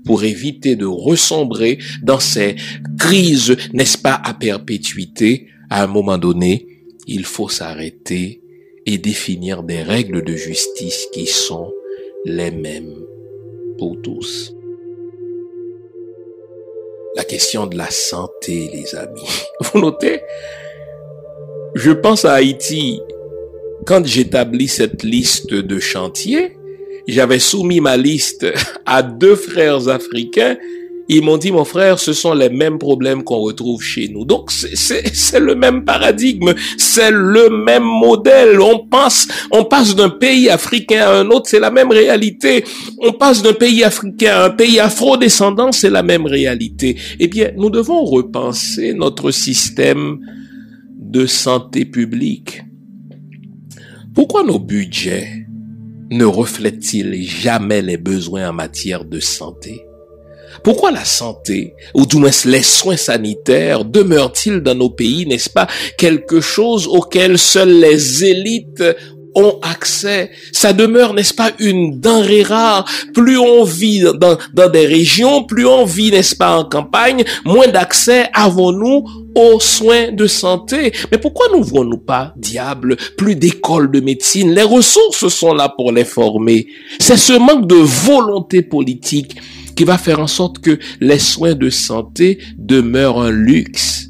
pour éviter de ressombrer dans ces crises, n'est-ce pas, à perpétuité. À un moment donné, il faut s'arrêter et définir des règles de justice qui sont les mêmes pour tous. La question de la santé, les amis. Vous notez? Je pense à Haïti. Quand j'établis cette liste de chantiers, j'avais soumis ma liste à 2 frères africains. Ils m'ont dit, mon frère, ce sont les mêmes problèmes qu'on retrouve chez nous. Donc, c'est le même paradigme, c'est le même modèle. On passe d'un pays africain à un autre, c'est la même réalité. On passe d'un pays africain à un pays afro-descendant, c'est la même réalité. Eh bien, nous devons repenser notre système de santé publique. Pourquoi nos budgets ne reflètent-ils jamais les besoins en matière de santé? Pourquoi la santé, ou du moins les soins sanitaires, demeurent-ils dans nos pays, n'est-ce pas, quelque chose auquel seules les élites ont accès? Ça demeure, n'est-ce pas, une denrée rare. Plus on vit dans des régions, plus on vit, n'est-ce pas, en campagne, moins d'accès avons-nous aux soins de santé. Mais pourquoi n'ouvrons-nous pas, diable, plus d'écoles de médecine? Les ressources sont là pour les former. C'est ce manque de volonté politique qui va faire en sorte que les soins de santé demeurent un luxe,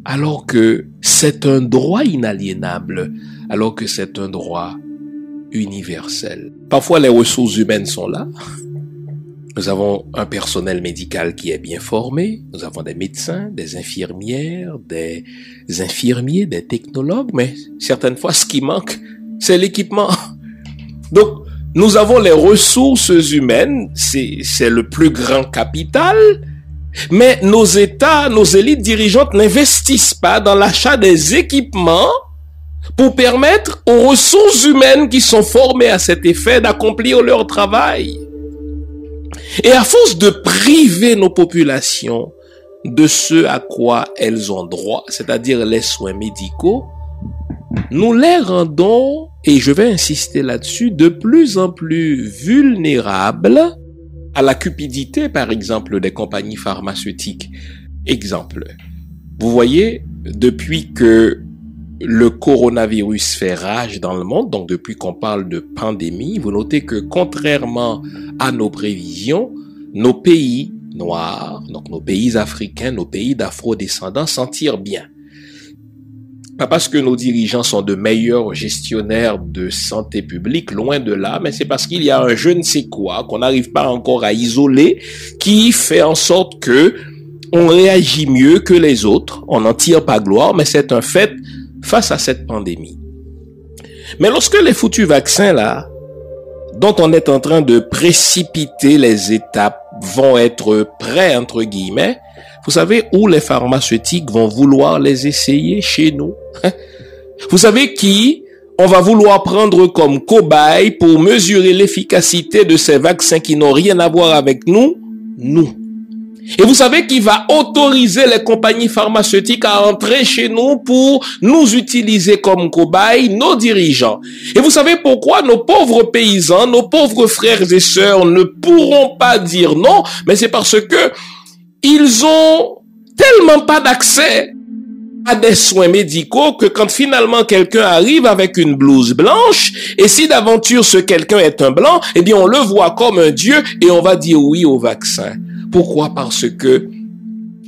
alors que c'est un droit inaliénable, alors que c'est un droit universel. Parfois, les ressources humaines sont là. Nous avons un personnel médical qui est bien formé. Nous avons des médecins, des infirmières, des infirmiers, des technologues. Mais certaines fois, ce qui manque, c'est l'équipement. Donc, nous avons les ressources humaines. C'est le plus grand capital. Mais nos États, nos élites dirigeantes n'investissent pas dans l'achat des équipements pour permettre aux ressources humaines qui sont formées à cet effet d'accomplir leur travail. Et à force de priver nos populations de ce à quoi elles ont droit, c'est-à-dire les soins médicaux, nous les rendons, et je vais insister là-dessus, de plus en plus vulnérables à la cupidité, par exemple, des compagnies pharmaceutiques. Exemple, vous voyez, depuis que le coronavirus fait rage dans le monde, donc depuis qu'on parle de pandémie, vous notez que contrairement à nos prévisions, nos pays noirs, donc nos pays africains, nos pays d'afro-descendants s'en tirent bien. Pas parce que nos dirigeants sont de meilleurs gestionnaires de santé publique, loin de là, mais c'est parce qu'il y a un je ne sais quoi qu'on n'arrive pas encore à isoler, qui fait en sorte que on réagit mieux que les autres. On n'en tire pas gloire, mais c'est un fait face à cette pandémie. Mais lorsque les foutus vaccins là, dont on est en train de précipiter les étapes, vont être prêts, entre guillemets, vous savez où les pharmaceutiques vont vouloir les essayer? Chez nous. Vous savez qui on va vouloir prendre comme cobaye pour mesurer l'efficacité de ces vaccins qui n'ont rien à voir avec nous? Nous. Et vous savez qui va autoriser les compagnies pharmaceutiques à entrer chez nous pour nous utiliser comme cobayes? Nos dirigeants. Et vous savez pourquoi nos pauvres paysans, nos pauvres frères et sœurs ne pourront pas dire non? Mais c'est parce que ils ont tellement pas d'accès à des soins médicaux que quand finalement quelqu'un arrive avec une blouse blanche, et si d'aventure ce quelqu'un est un blanc, eh bien on le voit comme un dieu et on va dire oui au vaccin. Pourquoi? Parce que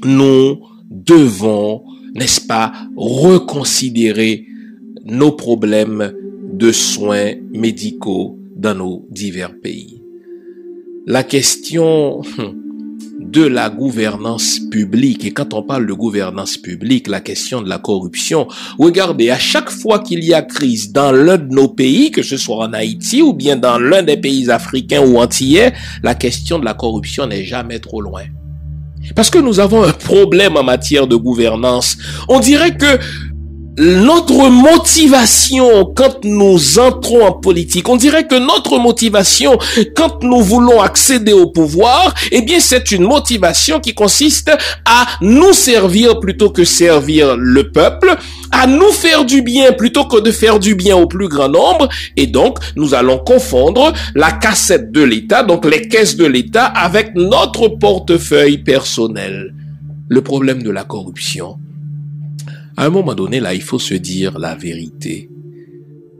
nous devons, n'est-ce pas, reconsidérer nos problèmes de soins médicaux dans nos divers pays. La question de la gouvernance publique, et quand on parle de gouvernance publique, la question de la corruption, regardez, à chaque fois qu'il y a crise dans l'un de nos pays, que ce soit en Haïti ou bien dans l'un des pays africains ou antillais, la question de la corruption n'est jamais trop loin. Parce que nous avons un problème en matière de gouvernance. On dirait que notre motivation quand nous entrons en politique, on dirait que notre motivation quand nous voulons accéder au pouvoir, eh bien c'est une motivation qui consiste à nous servir plutôt que servir le peuple, à nous faire du bien plutôt que de faire du bien au plus grand nombre, et donc nous allons confondre la cassette de l'État, donc les caisses de l'État, avec notre portefeuille personnel. Le problème de la corruption, à un moment donné, là, il faut se dire la vérité.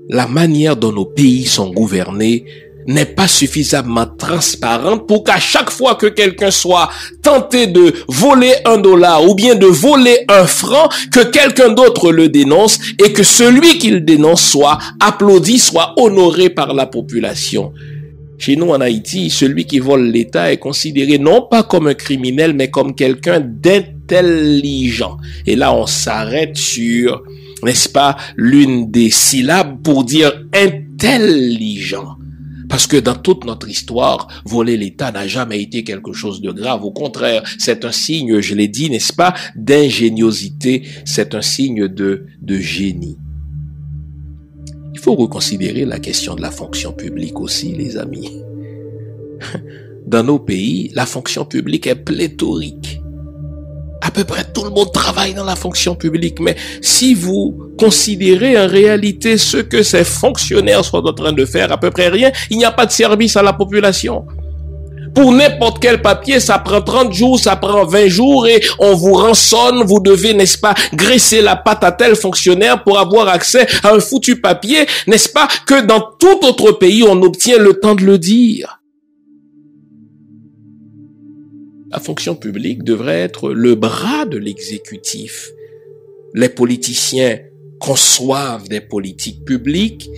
La manière dont nos pays sont gouvernés n'est pas suffisamment transparente pour qu'à chaque fois que quelqu'un soit tenté de voler $1 ou bien de voler 1 franc, que quelqu'un d'autre le dénonce et que celui qu'il dénonce soit applaudi, soit honoré par la population. Chez nous, en Haïti, celui qui vole l'État est considéré non pas comme un criminel, mais comme quelqu'un d'intelligent. Et là, on s'arrête sur, n'est-ce pas, l'une des syllabes pour dire intelligent. Parce que dans toute notre histoire, voler l'État n'a jamais été quelque chose de grave. Au contraire, c'est un signe, je l'ai dit, n'est-ce pas, d'ingéniosité. C'est un signe de génie. Il faut reconsidérer la question de la fonction publique aussi, les amis. Dans nos pays, la fonction publique est pléthorique. À peu près tout le monde travaille dans la fonction publique, mais si vous considérez en réalité ce que ces fonctionnaires sont en train de faire, à peu près rien, il n'y a pas de service à la population. Pour n'importe quel papier, ça prend 30 jours, ça prend 20 jours et on vous rançonne, vous devez, n'est-ce pas, graisser la patte à tel fonctionnaire pour avoir accès à un foutu papier, n'est-ce pas, que dans tout autre pays, on obtient le temps de le dire. La fonction publique devrait être le bras de l'exécutif. Les politiciens conçoivent des politiques publiques.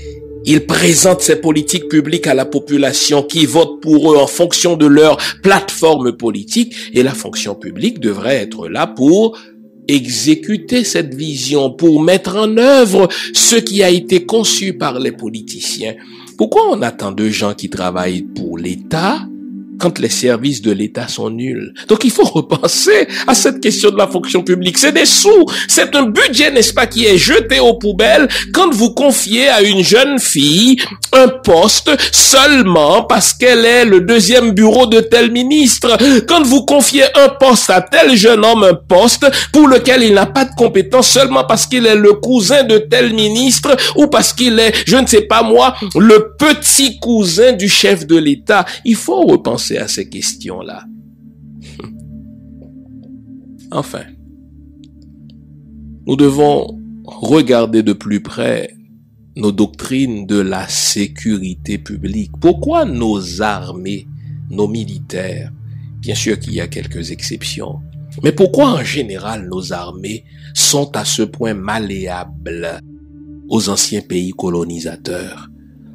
Ils présentent ces politiques publiques à la population qui vote pour eux en fonction de leur plateforme politique. Et la fonction publique devrait être là pour exécuter cette vision, pour mettre en œuvre ce qui a été conçu par les politiciens. Pourquoi on attend de gens qui travaillent pour l'État quand les services de l'État sont nuls? Donc il faut repenser à cette question de la fonction publique. C'est des sous, c'est un budget, n'est-ce pas, qui est jeté aux poubelles quand vous confiez à une jeune fille un poste seulement parce qu'elle est le deuxième bureau de tel ministre. Quand vous confiez un poste à tel jeune homme, un poste pour lequel il n'a pas de compétences seulement parce qu'il est le cousin de tel ministre ou parce qu'il est, je ne sais pas moi, le petit cousin du chef de l'État. Il faut repenser à ces questions-là. Enfin, nous devons regarder de plus près nos doctrines de la sécurité publique. Pourquoi nos armées, nos militaires, bien sûr qu'il y a quelques exceptions, mais pourquoi en général nos armées sont à ce point malléables aux anciens pays colonisateurs?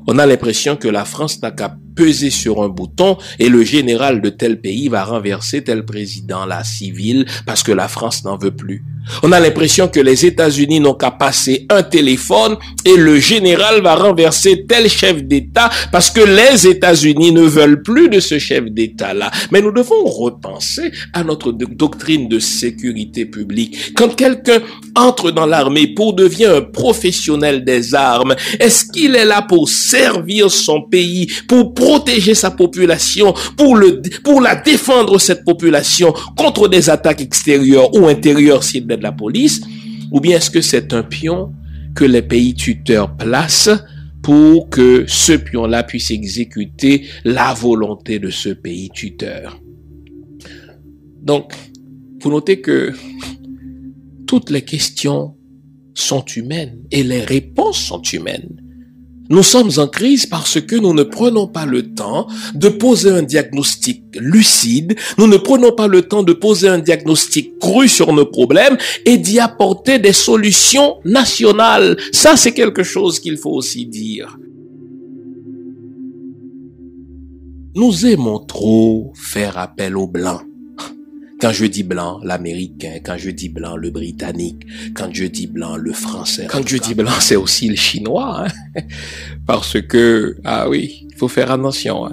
On a l'impression que la France n'a qu'à peser sur un bouton et le général de tel pays va renverser tel président là civil parce que la France n'en veut plus. On a l'impression que les États-Unis n'ont qu'à passer un téléphone et le général va renverser tel chef d'État parce que les États-Unis ne veulent plus de ce chef d'État-là. Mais nous devons repenser à notre doctrine de sécurité publique. Quand quelqu'un entre dans l'armée pour devenir un professionnel des armes, est-ce qu'il est là pour servir son pays, pour protéger sa population, pour la défendre cette population contre des attaques extérieures ou intérieures s'il est de la police, ou bien est-ce que c'est un pion que les pays tuteurs placent pour que ce pion-là puisse exécuter la volonté de ce pays tuteur? Donc, vous notez que toutes les questions sont humaines et les réponses sont humaines. Nous sommes en crise parce que nous ne prenons pas le temps de poser un diagnostic lucide, nous ne prenons pas le temps de poser un diagnostic cru sur nos problèmes et d'y apporter des solutions nationales. Ça, c'est quelque chose qu'il faut aussi dire. Nous aimons trop faire appel aux Blancs. Quand je dis blanc, l'américain. Quand je dis blanc, le britannique. Quand je dis blanc, le français. Quand je dis blanc, c'est aussi le chinois. Parce que, ah oui, il faut faire attention.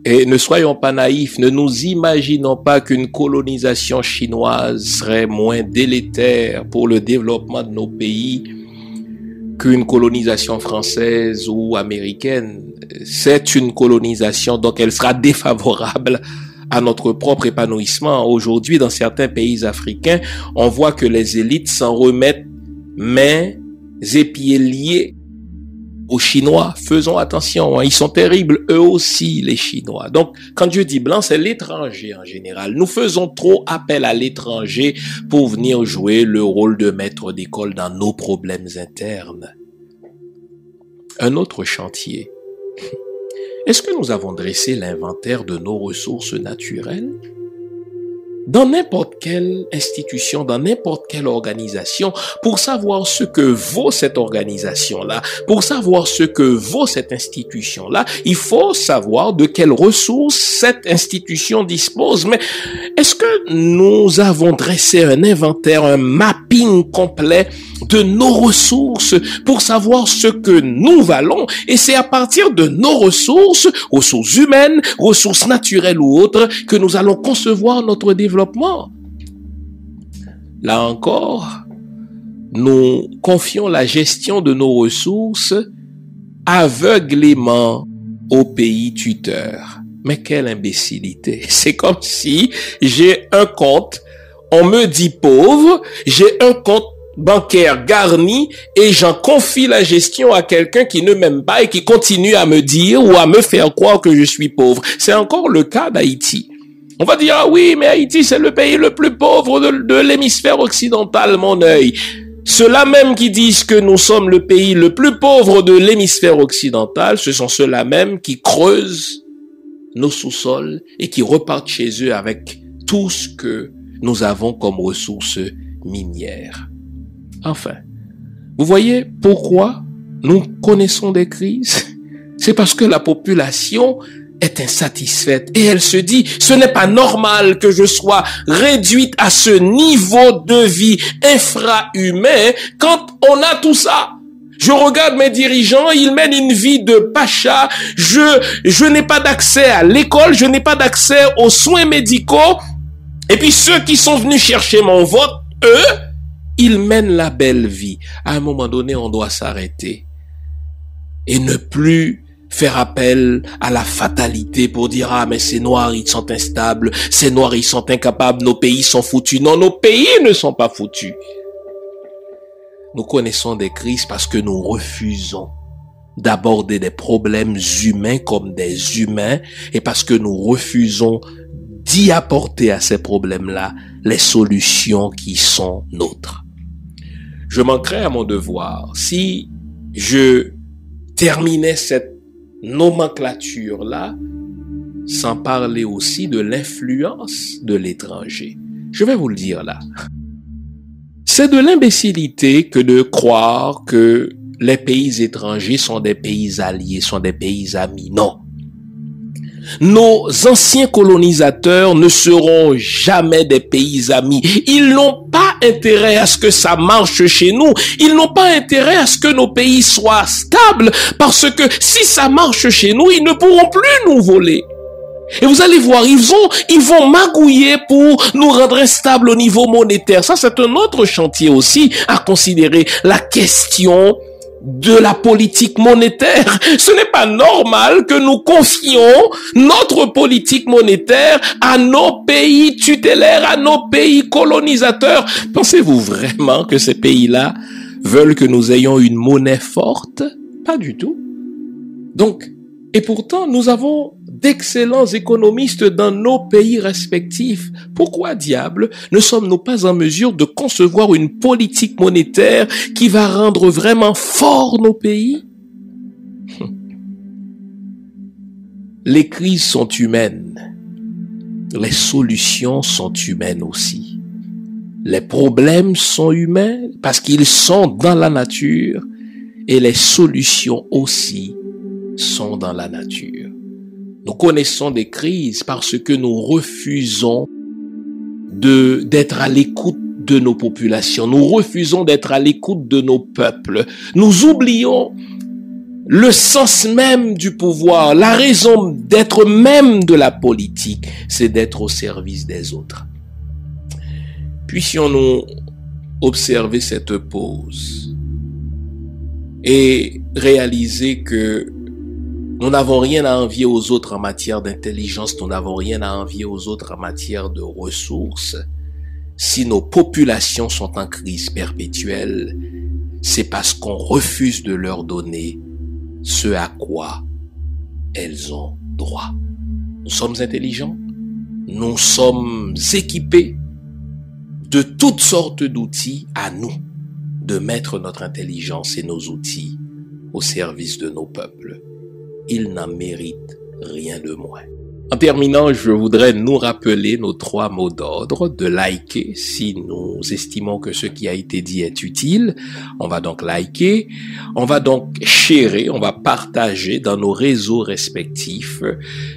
Et ne soyons pas naïfs, ne nous imaginons pas qu'une colonisation chinoise serait moins délétère pour le développement de nos pays qu'une colonisation française ou américaine. C'est une colonisation, donc elle sera défavorable à notre propre épanouissement. Aujourd'hui, dans certains pays africains, on voit que les élites s'en remettent mains et pieds liés aux Chinois. Faisons attention, ils sont terribles, eux aussi, les Chinois. Donc, quand Dieu dit blanc, c'est l'étranger en général. Nous faisons trop appel à l'étranger pour venir jouer le rôle de maître d'école dans nos problèmes internes. Un autre chantier. Est-ce que nous avons dressé l'inventaire de nos ressources naturelles? Dans n'importe quelle institution, dans n'importe quelle organisation, pour savoir ce que vaut cette organisation-là, pour savoir ce que vaut cette institution-là, il faut savoir de quelles ressources cette institution dispose. Mais est-ce que nous avons dressé un inventaire, un mapping complet de nos ressources pour savoir ce que nous valons? Et c'est à partir de nos ressources humaines, ressources naturelles ou autres, que nous allons concevoir notre développement. Là encore, nous confions la gestion de nos ressources aveuglément au pays tuteur. Mais quelle imbécilité! C'est comme si j'ai un compte, on me dit pauvre, j'ai un compte bancaire garni et j'en confie la gestion à quelqu'un qui ne m'aime pas et qui continue à me dire ou à me faire croire que je suis pauvre. C'est encore le cas d'Haïti. On va dire, ah oui, mais Haïti, c'est le pays le plus pauvre de l'hémisphère occidental, mon œil. Ceux-là même qui disent que nous sommes le pays le plus pauvre de l'hémisphère occidental, ce sont ceux-là même qui creusent nos sous-sols et qui repartent chez eux avec tout ce que nous avons comme ressources minières. Enfin, vous voyez pourquoi nous connaissons des crises? C'est parce que la population est insatisfaite et elle se dit, ce n'est pas normal que je sois réduite à ce niveau de vie infrahumain quand on a tout ça. Je regarde mes dirigeants, ils mènent une vie de pacha, je n'ai pas d'accès à l'école, je n'ai pas d'accès aux soins médicaux, et puis ceux qui sont venus chercher mon vote, eux, ils mènent la belle vie. À un moment donné, on doit s'arrêter et ne plus faire appel à la fatalité pour dire, ah, mais ces noirs, ils sont instables, ces noirs, ils sont incapables, nos pays sont foutus. Non, nos pays ne sont pas foutus. Nous connaissons des crises parce que nous refusons d'aborder des problèmes humains comme des humains et parce que nous refusons d'y apporter à ces problèmes-là les solutions qui sont nôtres. Je manquerais à mon devoir si je terminais cette nomenclature-là sans parler aussi de l'influence de l'étranger. Je vais vous le dire là. C'est de l'imbécilité que de croire que les pays étrangers sont des pays alliés, sont des pays amis. Non. Nos anciens colonisateurs ne seront jamais des pays amis. Ils n'ont pas intérêt à ce que ça marche chez nous. Ils n'ont pas intérêt à ce que nos pays soient stables parce que si ça marche chez nous, ils ne pourront plus nous voler. Et vous allez voir, ils vont magouiller pour nous rendre instables au niveau monétaire. Ça, c'est un autre chantier aussi à considérer. La question de la politique monétaire. Ce n'est pas normal que nous confions notre politique monétaire à nos pays tutélaires, à nos pays colonisateurs. Pensez-vous vraiment que ces pays-là veulent que nous ayons une monnaie forte? Pas du tout. Donc, et pourtant, nous avons d'excellents économistes dans nos pays respectifs. Pourquoi diable ne sommes-nous pas en mesure de concevoir une politique monétaire qui va rendre vraiment forts nos pays? Les crises sont humaines. Les solutions sont humaines aussi. Les problèmes sont humains parce qu'ils sont dans la nature et les solutions aussi sont dans la nature. Nous connaissons des crises parce que nous refusons d'être à l'écoute de nos populations. Nous refusons d'être à l'écoute de nos peuples. Nous oublions Le sens même du pouvoir, la raison d'être même de la politique, c'est d'être au service des autres. Puissions-nous observer cette pause et réaliser que nous n'avons rien à envier aux autres en matière d'intelligence, nous n'avons rien à envier aux autres en matière de ressources. Si nos populations sont en crise perpétuelle, c'est parce qu'on refuse de leur donner ce à quoi elles ont droit. Nous sommes intelligents, nous sommes équipés de toutes sortes d'outils à nous de mettre notre intelligence et nos outils au service de nos peuples. Ils n'en méritent rien de moins. En terminant, je voudrais nous rappeler nos 3 mots d'ordre: de liker si nous estimons que ce qui a été dit est utile. On va donc liker, on va donc sharer, on va partager dans nos réseaux respectifs,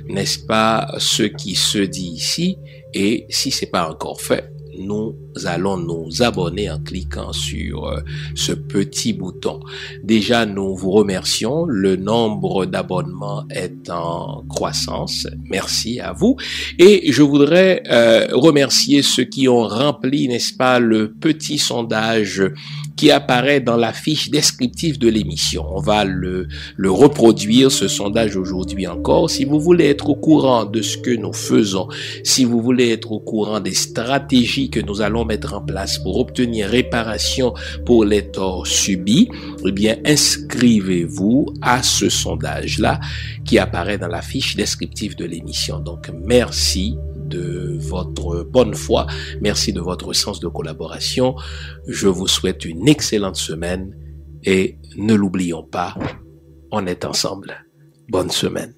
n'est-ce pas, ce qui se dit ici. Et si c'est pas encore fait, nous allons nous abonner en cliquant sur ce petit bouton. Déjà, nous vous remercions. Le nombre d'abonnements est en croissance. Merci à vous. Et je voudrais remercier ceux qui ont rempli, n'est-ce pas, le petit sondage qui apparaît dans la fiche descriptive de l'émission. On va le reproduire, ce sondage, aujourd'hui encore. Si vous voulez être au courant de ce que nous faisons, si vous voulez être au courant des stratégies que nous allons mettre en place pour obtenir réparation pour les torts subis, eh bien, inscrivez-vous à ce sondage-là qui apparaît dans la fiche descriptive de l'émission. Donc, merci de votre bonne foi, merci de votre sens de collaboration. Je vous souhaite une excellente semaine et ne l'oublions pas, on est ensemble. Bonne semaine.